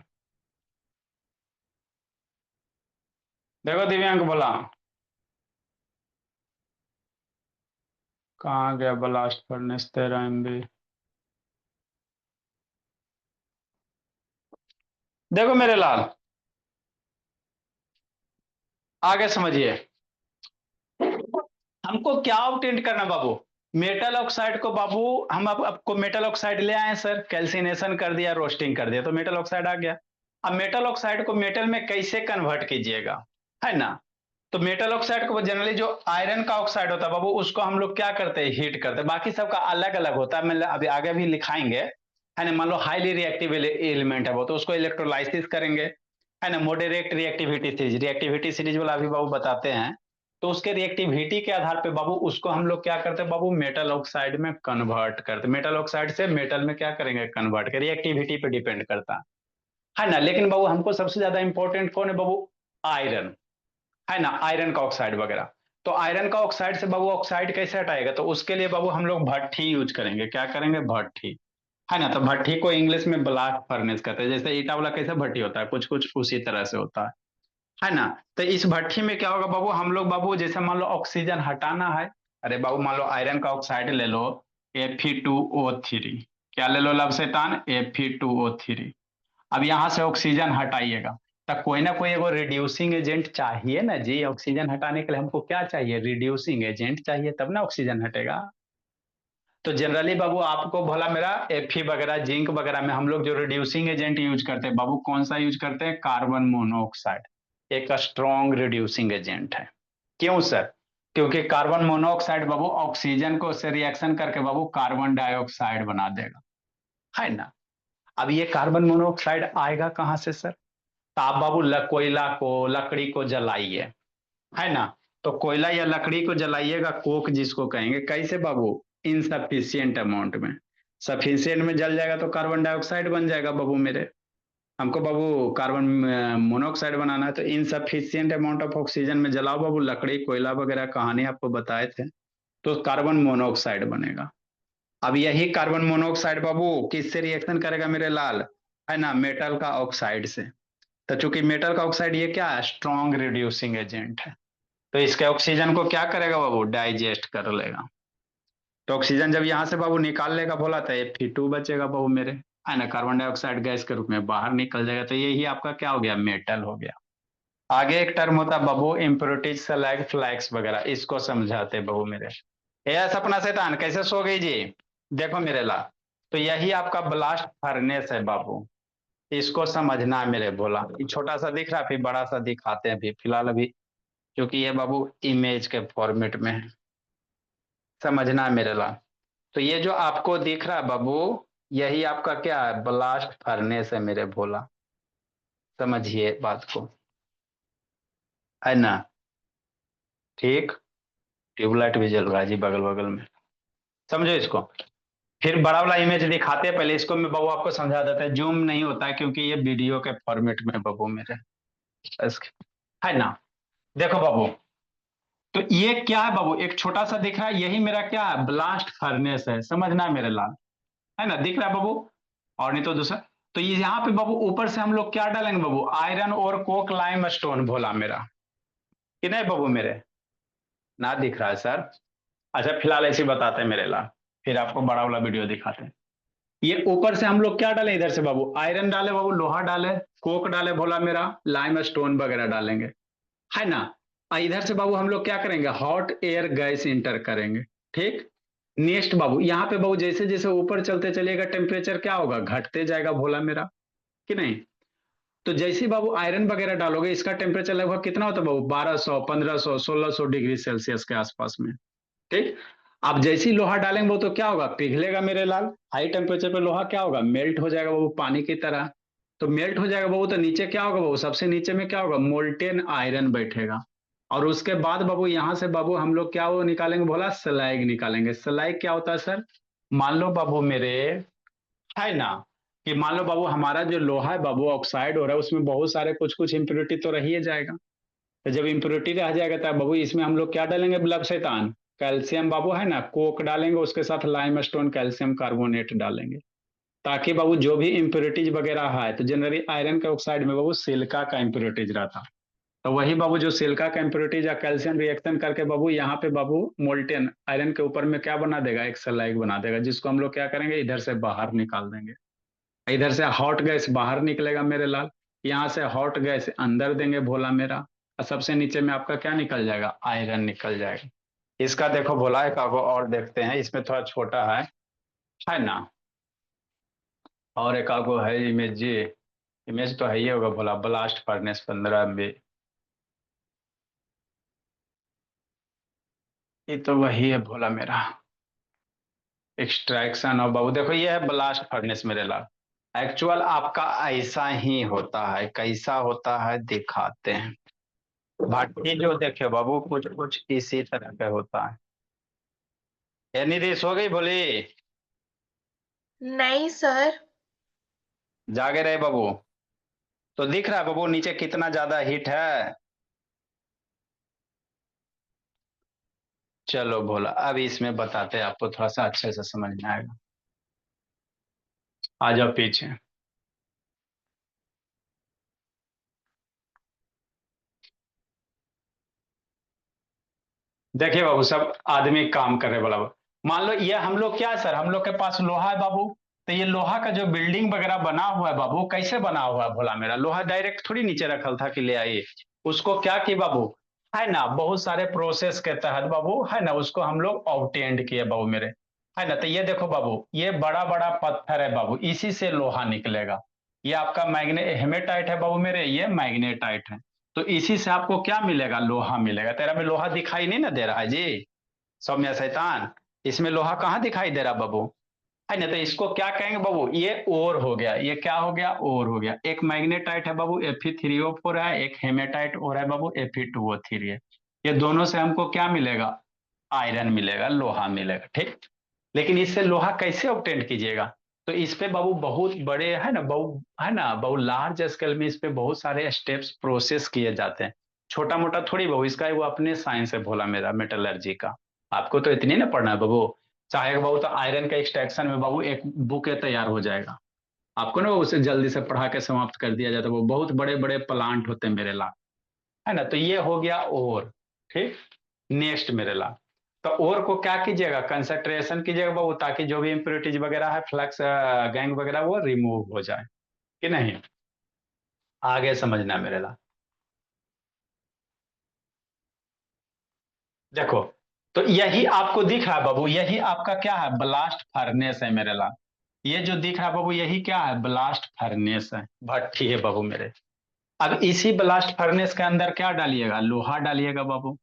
देखो दिव्यांग बोला, कहाँ गया ब्लास्ट फर्नेस 13 MB? देखो मेरे लाल, आगे समझिए। हमको क्या ऑब्टेन करना बाबू? मेटल ऑक्साइड को बाबू, हम आपको मेटल ऑक्साइड ले आए सर, कैल्सिनेशन कर दिया, रोस्टिंग कर दिया, तो मेटल ऑक्साइड आ गया। अब मेटल ऑक्साइड को मेटल में कैसे कन्वर्ट कीजिएगा, है ना? तो मेटल ऑक्साइड को जनरली जो आयरन का ऑक्साइड होता है बाबू, उसको हम लोग क्या करते हैं, हीट करते हैं। बाकी सबका अलग अलग होता है, मतलब अभी आगे भी लिखाएंगे, है ना। मान लो हाईली रिएक्टिव एलिमेंट है वो, तो उसको इलेक्ट्रोलाइसिस करेंगे, है ना। मॉडरेट रिएक्टिविटी सीरीज वाला अभी बाबू बताते हैं। तो उसके रिएक्टिविटी के आधार पे बाबू उसको हम लोग क्या करते हैं बाबू, मेटल ऑक्साइड में कन्वर्ट करते हैं। मेटल ऑक्साइड से मेटल में क्या करेंगे, कन्वर्ट कर, रिएक्टिविटी पे डिपेंड करता है ना। लेकिन बाबू हमको सबसे ज्यादा इंपॉर्टेंट कौन है बाबू? आयरन, है ना, आयरन का ऑक्साइड वगैरह। तो आयरन का ऑक्साइड से बाबू ऑक्साइड कैसे हटाएगा? तो उसके लिए बाबू हम लोग भट्ठी यूज करेंगे। क्या करेंगे? भट्ठी, है ना। तो भट्ठी को इंग्लिश में ब्लास्ट फर्नेस कहते हैं। जैसे ईटा वाला कैसे भट्ठी होता है, कुछ कुछ उसी तरह से होता है ना। तो इस भट्ठी में क्या होगा बाबू, हम लोग बाबू जैसे मान लो ऑक्सीजन हटाना है, अरे बाबू मान लो आयरन का ऑक्साइड ले लो, Fe2O3, क्या ले लो लब शैतान, Fe2O3। अब यहां से ऑक्सीजन हटाइएगा, तो कोई ना कोई एगो रिड्यूसिंग एजेंट चाहिए ना जी। ऑक्सीजन हटाने के लिए हमको क्या चाहिए, रिड्यूसिंग एजेंट चाहिए, तब ना ऑक्सीजन हटेगा। तो जनरली बाबू आपको भला मेरा Fe वगैरह, जिंक वगैरह में हम लोग जो रिड्यूसिंग एजेंट यूज करते हैं बाबू, कौन सा यूज करते हैं? कार्बन मोनोऑक्साइड, एक स्ट्रॉन्ग रिड्यूसिंग एजेंट है। क्यों सर? क्योंकि कार्बन मोनोऑक्साइड बाबू ऑक्सीजन को से रिएक्शन करके बाबू कार्बन डाइऑक्साइड बना देगा, है ना। अब ये कार्बन मोनोऑक्साइड आएगा कहां से सर? तो आप बाबू कोयला को, लकड़ी को जलाइए, है ना। तो कोयला या लकड़ी को जलाइएगा, कोक जिसको कहेंगे, कैसे बाबू? इनसफिशियंट अमाउंट में। सफिशियंट में जल जाएगा तो कार्बन डाइऑक्साइड बन जाएगा बाबू मेरे। हमको बाबू कार्बन मोनोऑक्साइड बनाना है, तो इनसफिशियंट अमाउंट ऑफ ऑक्सीजन में जलाओ बाबू, लकड़ी कोयला वगैरह कहानी आपको बताए थे, तो कार्बन मोनोऑक्साइड बनेगा। अब यही कार्बन मोनोऑक्साइड बाबू किससे रिएक्शन करेगा मेरे लाल, है ना, मेटल का ऑक्साइड से। तो चूंकि मेटल का ऑक्साइड ये क्या है, स्ट्रॉन्ग रिड्यूसिंग एजेंट है, तो इसके ऑक्सीजन को क्या करेगा बाबू, डाइजेस्ट कर लेगा। तो ऑक्सीजन जब यहां से बाबू निकाल लेगा बोला, तो Fe2 बचेगा बाबू मेरे, है ना, कार्बन डाइऑक्साइड गैस के रूप में बाहर निकल जाएगा। तो यही आपका क्या हो गया, मेटल हो गया। आगे एक टर्म होता है बाबू इम्प्योरिटीज सलैग फ्लैक्स वगैरह, इसको समझाते बाबू मेरे। ये सपना शैतान कैसे सो गई जी? देखो मेरे ला, तो यही आपका ब्लास्ट फर्नेस है बाबू, इसको समझना है मेरे बोला। ये छोटा सा दिख रहा है, फिर बड़ा सा दिखाते हैं अभी फिलहाल अभी, क्योंकि ये बाबू इमेज के फॉर्मेट में है, समझना है मेरे ला। तो ये जो आपको दिख रहा है बाबू, यही आपका क्या है? ब्लास्ट फर्नेस है मेरे भोला, समझिए बात को, है ना? ठीक, ट्यूबलाइट भी जल रहा है जी बगल बगल में, समझो इसको। फिर बड़ा वाला इमेज दिखाते हैं, पहले इसको मैं बाबू आपको समझा देता है, जूम नहीं होता है क्योंकि ये वीडियो के फॉर्मेट में है बाबू मेरे, है ना? देखो बाबू, तो ये क्या है बाबू, एक छोटा सा दिख रहा है, यही मेरा क्या है? ब्लास्ट फर्नेस है, समझना है मेरे लाल, है ना? दिख रहा है बाबू? और नहीं तो दूसरा, तो ये यहाँ पे बाबू ऊपर से हम लोग क्या डालेंगे बाबू? आयरन और कोक लाइम स्टोन भोला मेरा, कि नहीं बाबू मेरे? ना दिख रहा है सर? अच्छा फिलहाल ऐसे ही बताते हैं मेरे लाल, फिर आपको बड़ा वाला वीडियो दिखाते हैं। ये ऊपर से हम लोग क्या डालें इधर से बाबू? आयरन डाले बाबू, लोहा डाले, कोक डाले भोला मेरा, लाइम स्टोन वगैरह डालेंगे, है ना? इधर से बाबू हम लोग क्या करेंगे? हॉट एयर गैस इंटर करेंगे, ठीक। नेक्स्ट बाबू, यहाँ पे बाबू जैसे जैसे ऊपर चलते चलिएगा टेम्परेचर क्या होगा? घटते जाएगा भोला मेरा, कि नहीं? तो जैसे ही बाबू आयरन वगैरह डालोगे, इसका टेम्परेचर लगभग कितना होता है बाबू? 1200, 1500, 1600 डिग्री सेल्सियस के आसपास में, ठीक। अब जैसे ही लोहा डालेंगे वो तो क्या होगा? पिघलेगा मेरे लाल, हाई टेम्परेचर पे लोहा क्या होगा? मेल्ट हो जाएगा बाबू पानी की तरह। तो मेल्ट हो जाएगा बाबू, तो नीचे क्या होगा बाबू? सबसे नीचे में क्या होगा? मोल्टेन आयरन बैठेगा। और उसके बाद बाबू यहाँ से बाबू हम लोग क्या वो निकालेंगे बोला? स्लैग निकालेंगे। स्लैग क्या होता है सर? मान लो बाबू मेरे, है ना, कि मान लो बाबू हमारा जो लोहा है बाबू ऑक्साइड हो रहा है, उसमें बहुत सारे कुछ कुछ इंप्योरिटी तो रह ही जाएगा। तो जब इम्प्योरिटी रह जाएगा तब बाबू इसमें हम लोग क्या डालेंगे? बल्ब शैतान, कैल्शियम बाबू, है ना, कोक डालेंगे, उसके साथ लाइम स्टोन कैल्शियम कार्बोनेट डालेंगे, ताकि बाबू जो भी इम्प्योरिटीज वगैरह है, तो जनरली आयरन के ऑक्साइड में बाबू सिलिका का इम्प्योरिटीज रहता, तो वही बाबू जो सिलिका का इम्प्योरिटीज या कैल्शियम रिएक्शन करके बाबू यहाँ पे बाबू मोल्टेन आयरन के ऊपर में क्या बना देगा? एक सलाइक बना देगा, जिसको हम लोग क्या करेंगे? इधर से बाहर निकाल देंगे। इधर से हॉट गैस बाहर निकलेगा मेरे लाल, यहाँ से हॉट गैस अंदर देंगे भोला मेरा, और सबसे नीचे में आपका क्या निकल जाएगा? आयरन निकल जाएगा। इसका देखो भोला एक आगो और देखते हैं, इसमें थोड़ा छोटा है ना? और एक आगो है इमेज जी, इमेज तो है ही होगा भोला, ब्लास्ट फर्नेस 15 MB, ये तो वही है भोला मेरा, एक्सट्रैक्शन। और बाबू देखो ये है ब्लास्ट फर्नेस मेरे लाल, एक्चुअल आपका ऐसा ही होता है, कैसा होता है दिखाते हैं। भट्टी जो देखे बाबू कुछ कुछ इसी तरह का होता है। ये निधि सो गई बोली? नहीं सर। जागे रहे बाबू? तो दिख रहा है बाबू नीचे कितना ज्यादा हीट है? चलो भोला अब इसमें बताते हैं आपको, थोड़ा सा अच्छे से समझ में आएगा। आ जाओ पीछे। देखिए बाबू सब आदमी काम करने वाला बाबू। मान लो ये हम लोग क्या है सर, हम लोग के पास लोहा है बाबू, तो ये लोहा का जो बिल्डिंग वगैरह बना हुआ है बाबू, कैसे बना हुआ है भोला मेरा? लोहा डायरेक्ट थोड़ी नीचे रखल था कि ले आइए, उसको क्या किए बाबू, है ना, बहुत सारे प्रोसेस के तहत बाबू, है ना, उसको हम लोग ऑब्टेंड किए बाबू मेरे, है ना। तो ये देखो बाबू, ये बड़ा बड़ा पत्थर है बाबू, इसी से लोहा निकलेगा। ये आपका मैग्ने हेमेटाइट है बाबू मेरे, ये मैग्नेटाइट है। तो इसी से आपको क्या मिलेगा? लोहा मिलेगा। तेरा में लोहा दिखाई नहीं ना दे रहा है जी सौम्या शैतान, इसमें लोहा कहाँ दिखाई दे रहा बाबू, है ना? तो इसको क्या कहेंगे बाबू? ये ओर हो गया, ये क्या हो गया? ओर हो गया। एक मैग्नेटाइट है बाबू Fe3O4 है, एक हेमेटाइट और है बाबू Fe2O3 है। ये दोनों से हमको क्या मिलेगा? आयरन मिलेगा, लोहा मिलेगा, ठीक। लेकिन इससे लोहा कैसे ऑब्टेन कीजिएगा? तो इस पे बाबू बहुत बड़े, है ना बाबू, है ना बाबू, लार्ज स्केल में इस पे बहुत सारे स्टेप्स प्रोसेस किए जाते हैं। छोटा मोटा थोड़ी बाबू, इसका वो अपने साइंस है भोला मेरा, मेटलर्जी का। आपको तो इतनी ना पढ़ना है बाबू, चाहे बाबू तो आयरन का एक्सट्रैक्शन में बाबू एक बुक तैयार हो जाएगा आपको ना, उसे जल्दी से पढ़ा के समाप्त कर दिया जाता है। वो बहुत बड़े बड़े प्लांट होते हैं मेरे ला, है ना। तो ये हो गया और, ठीक। नेक्स्ट मेरे ला, तो और को क्या कीजिएगा? कंसंट्रेशन कीजिएगा बाबू, ताकि जो भी इम्प्योरिटीज वगैरह है, फ्लक्स गैंग वगैरह, वो रिमूव हो जाए, कि नहीं? आगे समझना मेरे ला। देखो, तो यही आपको दिख रहा है बाबू, यही आपका क्या है, ब्लास्ट फर्नेस है मेरे लाल। ये जो दिख रहा है बाबू, यही क्या है, ब्लास्ट फर्नेस है, भट्ठी है बाबू मेरे। अब इसी ब्लास्ट फर्नेस के अंदर क्या डालिएगा, लोहा डालिएगा बाबू।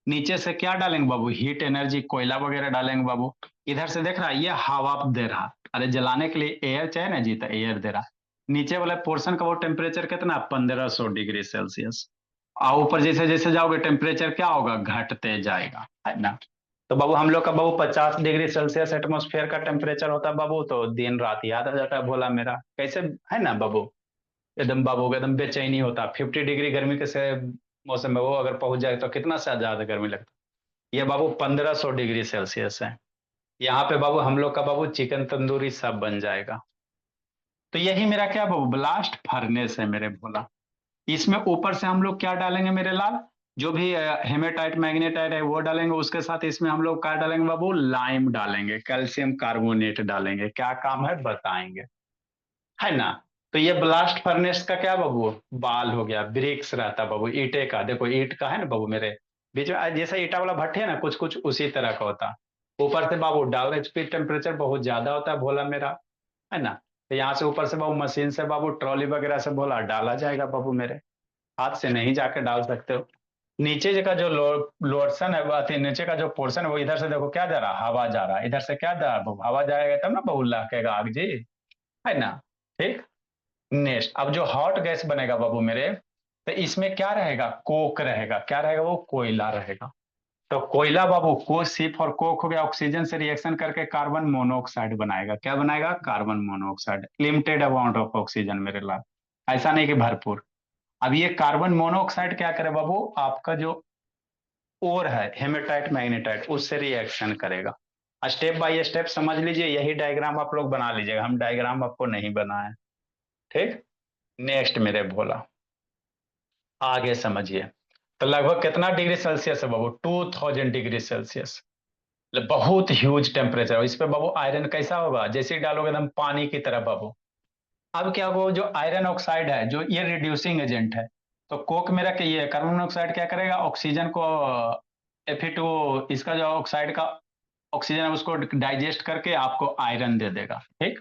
नीचे से क्या डालेंगे बाबू, हीट एनर्जी, कोयला वगैरह डालेंगे बाबू। इधर से देख रहा है, ये हवा दे रहा, अरे जलाने के लिए एयर चाहिए ना जी, तो एयर दे रहा। नीचे वाला पोर्शन का वो टेम्परेचर कितना, 1500 डिग्री सेल्सियस। और ऊपर जैसे जैसे जाओगे टेम्परेचर क्या होगा, घटते जाएगा, है ना। तो बाबू हम लोग का बाबू 50 डिग्री सेल्सियस एटमोस्फेयर का टेम्परेचर होता है बाबू, तो दिन रात याद आ जाता है भोला मेरा, कैसे, है ना बाबू। एकदम बाबू एकदम बेचैनी होता, 50 डिग्री गर्मी के से मौसम में वो अगर पहुंच जाए तो कितना सा ज्यादा गर्मी लगता। ये बाबू 1500 डिग्री सेल्सियस है। यहाँ पे बाबू हम लोग का बाबू चिकन तंदूरी सब बन जाएगा। तो यही मेरा क्या बाबू, ब्लास्ट फर्नेस है मेरे भोला। इसमें ऊपर से हम लोग क्या डालेंगे मेरे लाल, जो भी हेमेटाइट मैग्नेटाइट है वो डालेंगे, उसके साथ इसमें हम लोग क्या डालेंगे बाबू, लाइम डालेंगे, कैल्शियम कार्बोनेट डालेंगे, क्या काम है बताएंगे, है ना। तो ये ब्लास्ट फर्नेस का क्या बाबू, बाल हो गया, ब्रिक्स रहता बाबू ईटे का, देखो ईट का है ना बाबू मेरे, बीच में जैसा ईटा वाला भट्टी है ना, कुछ कुछ उसी तरह का होता। ऊपर से बाबू डाल एचपी, टेम्परेचर बहुत ज्यादा होता है भोला मेरा, है ना। तो यहाँ से ऊपर से बाबू मशीन से बाबू ट्रॉली वगैरह से बोला डाला जाएगा बाबू मेरे, हाथ से नहीं जाके डाल सकते हो। नीचे का जो लोर्सन है वो नीचे का जो पोर्शन है वो, इधर से देखो क्या जा रहा, हवा जा रहा है, इधर से क्या जा रहा है, हवा जाएगा तब ना बहु लहकेगा आग जी, है ना। ठीक। नेक्स्ट, अब जो हॉट गैस बनेगा बाबू मेरे, तो इसमें क्या रहेगा, कोक रहेगा, क्या रहेगा वो, कोयला रहेगा। तो कोयला बाबू, को सिर्फ और कोक हो गया, ऑक्सीजन से रिएक्शन करके कार्बन मोनोऑक्साइड बनाएगा, क्या बनाएगा, carbon monoxide, limited amount of oxygen मेरे लाल, ऐसा नहीं कि भरपूर। अब ये कार्बन मोनोऑक्साइड क्या करे बाबू, आपका जो ओर है हेमेटाइट मैग्नेटाइट उससे रिएक्शन करेगा। स्टेप बाय स्टेप समझ लीजिए, यही डायग्राम आप लोग बना लीजिएगा, हम डायग्राम आपको नहीं बनाए। ठीक। नेक्स्ट मेरे भोला, आगे समझिए। तो लगभग कितना डिग्री सेल्सियस है बाबू, 2000 डिग्री सेल्सियस, बहुत ह्यूज टेम्परेचर। इस पे बाबू आयरन कैसा होगा, जैसे ही डालोगे एकदम पानी की तरह बाबू। अब क्या होगा, जो आयरन ऑक्साइड है जो ये रिड्यूसिंग एजेंट है, तो कोक मेरा क्या, ये कार्बन मोनोऑक्साइड क्या करेगा, ऑक्सीजन को Fe2, इसका जो ऑक्साइड का ऑक्सीजन है उसको डाइजेस्ट करके आपको आयरन दे देगा। ठीक।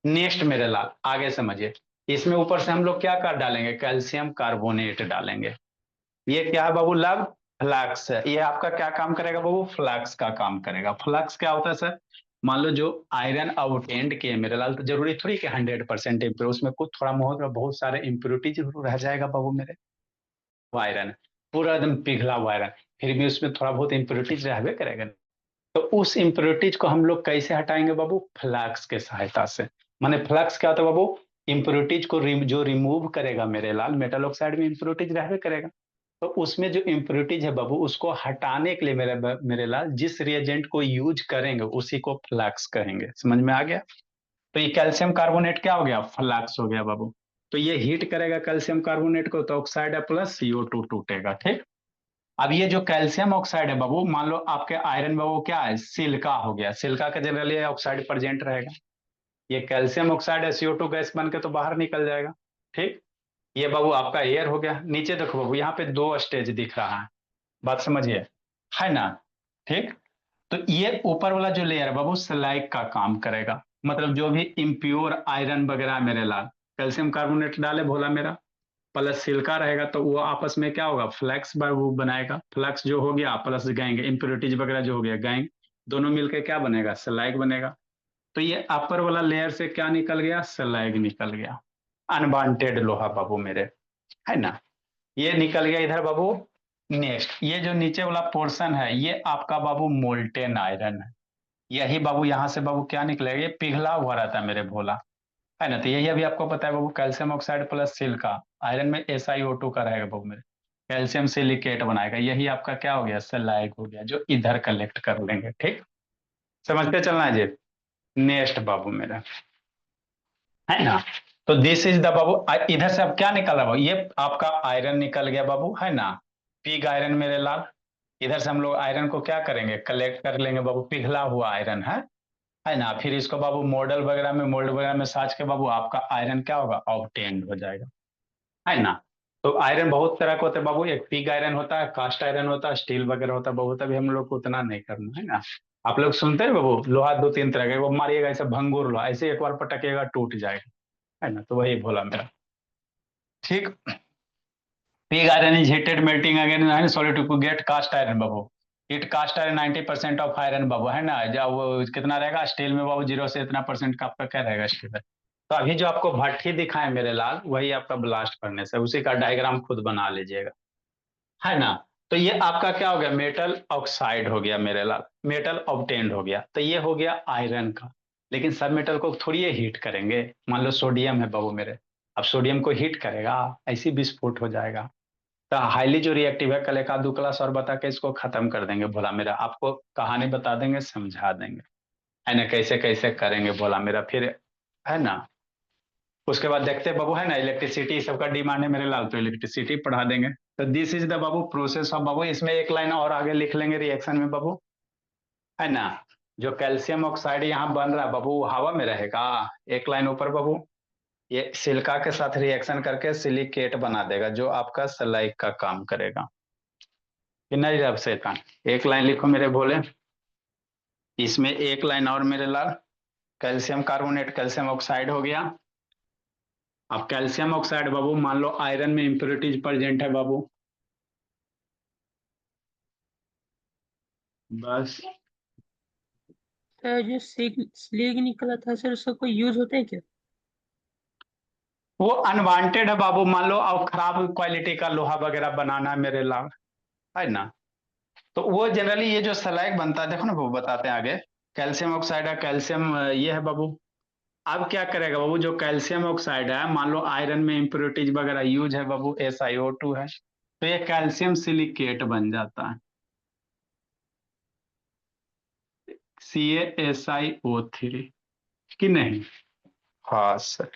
नेक्स्ट मेरे लाल आगे समझिए, इसमें ऊपर से हम लोग क्या कर डालेंगे, कैल्शियम कार्बोनेट डालेंगे। ये क्या है बाबू, लव फ्लक्स है, ये आपका क्या काम करेगा बाबू, फ्लक्स का काम करेगा। फ्लक्स क्या होता है सर, मान लो जो आयरन अबटेंड किए मेरे लाल, तो जरूरी थोड़ी कि 100% इम्प्योर, उसमें कुछ थोड़ा बहुत सारे इम्प्योरिटी जरूर रह जाएगा बाबू मेरे। वो आयरन पूरा एकदम पिघला हुआ आयरन, फिर भी उसमें थोड़ा बहुत इम्प्योरिटीज रहबे करेगा। तो उस इम्प्योरिटीज को हम लोग कैसे हटाएंगे बाबू, फ्लक्स के सहायता से। माने फ्लक्स क्या होता है बाबू, इम्प्योरिटीज को जो रिमूव करेगा मेरे लाल, मेटल ऑक्साइड में इम्प्योरिटीज रहबे करेगा। तो उसमें जो इम्प्योरिटीज है बाबू, उसको हटाने के लिए मेरे लाल जिस रिएजेंट को यूज करेंगे उसी को फ्लक्स कहेंगे, समझ में आ गया। तो ये कैल्शियम कार्बोनेट क्या हो गया, फ्लक्स हो गया बाबू। तो ये हीट करेगा कैल्शियम कार्बोनेट को, तो ऑक्साइड है प्लस CO2 टूटेगा। ठीक। अब ये जो कैल्शियम ऑक्साइड है बाबू, मान लो आपके आयरन में वो क्या है, सिलिका हो गया, सिलिका का जनरली ऑक्साइड प्रेजेंट रहेगा। ये कैल्शियम ऑक्साइड है, CO2 गैस बन के तो बाहर निकल जाएगा। ठीक। ये बाबू आपका एयर हो गया। नीचे देखो बाबू, यहाँ पे दो स्टेज दिख रहा है, बात समझिए, है ना। ठीक। तो ये ऊपर वाला जो लेयर है बाबू, स्लाइक का काम करेगा, मतलब जो भी इम्प्योर आयरन वगैरह मेरे लाल, कैल्शियम कार्बोनेट डाले भोला मेरा, प्लस सिल्का रहेगा, तो वो आपस में क्या होगा, फ्लैक्स वो बनाएगा। फ्लक्स जो हो गया प्लस गैंग, इम्प्योरिटीज वगैरह जो हो गया गैंग, दोनों मिलकर क्या बनेगा, स्लाइग बनेगा। तो ये अपर वाला लेयर से क्या निकल गया, स्लाइग निकल गया, अनवांटेड लोहा बाबू मेरे, है ना। ये निकल गया इधर बाबू। नेक्स्ट, ये जो नीचे वाला पोर्शन है ये आपका बाबू मोल्टेन आयरन है। यही बाबू यहाँ से बाबू क्या निकलेगा, ये पिघला हुआ रहता है मेरे भोला, है ना। तो यही अभी आपको पता है बाबू, calcium oxide plus silica, iron में SiO2 का रहेगा बाबू मेरे, कैल्शियम सिलिकेट बनाएगा, यही आपका क्या हो गया, सेलाइक हो गया, जो इधर कलेक्ट कर लेंगे। ठीक। समझते चलना है जी। नेक्स्ट बाबू मेरा, है ना। तो दिस इज द बाबू, इधर से अब क्या निकला बाबू, ये आपका आयरन निकल गया बाबू, है ना, पिग आयरन मेरे लाल। इधर से हम लोग आयरन को क्या करेंगे, कलेक्ट कर लेंगे बाबू, पिघला हुआ आयरन है ना। फिर इसको बाबू मॉडल वगैरह में, मोल्ड वगैरह में साज के बाबू आपका आयरन क्या होगा, ऑब्टेन्ड हो जाएगा, है ना। तो आयरन बहुत तरह का होता है बाबू, एक पिग आयरन होता है, कास्ट आयरन होता है, स्टील वगैरह होता है बाबू। तभी हम लोग को उतना नहीं करना है ना। आप लोग सुनते हैं बाबू, लोहा दो तीन तरह का, वो मारिएगा ऐसे भंगुर लोहा, ऐसे एक बार पटकेगा टूट जाएगा, है ना। तो वही बोला मेरा, ठीक। Pig iron is heated melting again solid to get cast iron बाबू। Heat cast iron 90% of iron बाबू, है ना। जब वो कितना रहेगा स्टील में बाबू, 0 से इतना परसेंट का आपका क्या रहेगा स्टील में। तो अभी जो आपको भट्ठी दिखाए मेरे लाल, वही आपका ब्लास्ट फर्नेस है, उसी का डायग्राम खुद बना लीजिएगा, है ना। तो ये आपका क्या हो गया, मेटल ऑक्साइड हो गया मेरे लाल, मेटल ऑब्टेन्ड हो गया। तो ये हो गया आयरन का। लेकिन सब मेटल को थोड़ी ये हीट करेंगे। मान लो सोडियम है बाबू मेरे, अब सोडियम को हीट करेगा, ऐसी विस्फोट हो जाएगा। तो हाईली जो रिएक्टिव है, कल एक आध दो क्लास और बता के इसको खत्म कर देंगे भोला मेरा, आपको कहानी बता देंगे, समझा देंगे, है ना, कैसे कैसे करेंगे भोला मेरा फिर, है ना। उसके बाद देखते हैं बाबू, है ना, इलेक्ट्रिसिटी सबका डिमांड है मेरे लाल, तो इलेक्ट्रिसिटी पढ़ा देंगे। तो दिस इज द बाबू प्रोसेस ऑफ बाबू, इसमें एक लाइन और आगे लिख लेंगे रिएक्शन में बाबू, है ना। जो कैल्शियम ऑक्साइड यहाँ बन रहा है बाबू, हवा में रहेगा, एक लाइन ऊपर बाबू, ये सिलिका के साथ रिएक्शन करके सिलिकेट बना देगा, जो आपका सलाइक का काम करेगा। कि नहीं रब शैतान, एक लाइन लिखो मेरे भोले, इसमें एक लाइन और मेरे लाल, कैल्शियम कार्बोनेट कैल्शियम ऑक्साइड हो गया। अब कैल्शियम ऑक्साइड बाबू, मान लो आयरन में इंप्योरिटीज प्रेजेंट है बाबू, बस। सर जो स्लेग निकला था सर, उसका कोई यूज होता है क्या? वो अनवांटेड है बाबू, मान लो अब खराब क्वालिटी का लोहा वगैरह बनाना है मेरे लाल, है ना। तो वो जनरली ये जो सलाइक बनता है, देखो ना वो बताते हैं आगे, कैल्शियम ऑक्साइड है, कैल्शियम ये है बाबू। अब क्या करेगा बाबू, जो कैल्शियम ऑक्साइड है, मान लो आयरन में इंप्योरिटीज वगैरह यूज है बाबू, SiO2 है, तो ये कैल्शियम सिलिकेट बन जाता है, CaSiO3, कि नहीं। हाँ सर।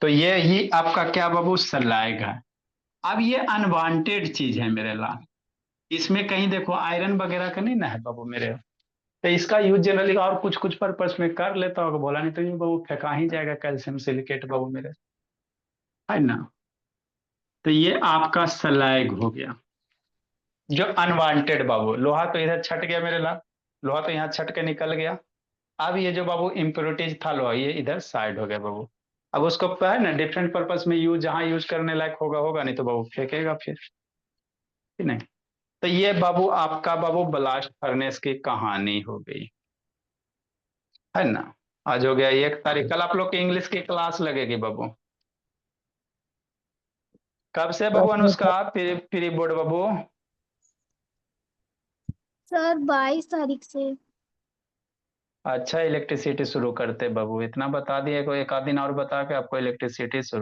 तो ये ही आपका क्या बाबू, सलाइग है। अब ये अनवांटेड चीज है मेरे लाल, इसमें कहीं देखो आयरन वगैरह का नहीं ना है बाबू मेरे, तो इसका यूज जनरली और कुछ कुछ पर्पस में कर लेता होगा, बोला नहीं तो ये बाबू फेंका ही जाएगा कैल्शियम सिलिकेट बाबू मेरे, है ना। तो ये आपका सलाइग हो गया, जो अनवांटेड बाबू। लोहा तो इधर छट गया मेरे लाल, लोहा तो यहाँ छट के निकल गया। अब ये जो बाबू इम्प्योरिटीज था लोहा, ये इधर साइड हो गया बाबू। अब उसको है ना डिफरेंट पर्पस में यूज, जहां यूज करने लायक होगा होगा, नहीं तो बाबू फेंकेगा फिर, कि नहीं। तो ये बाबू आपका बाबू ब्लास्ट फर्नेस की कहानी हो गई, है ना। आज हो गया 1 तारीख, कल आप लोग की इंग्लिश की क्लास लगेगी बाबू। कब से बाबू अनुष्का फ्री बोर्ड बाबू। सर 22 तारीख से। अच्छा इलेक्ट्रिसिटी शुरू करते बाबू, इतना बता दिए, कोई एक आध दिन और बता के आपको इलेक्ट्रिसिटी शुरू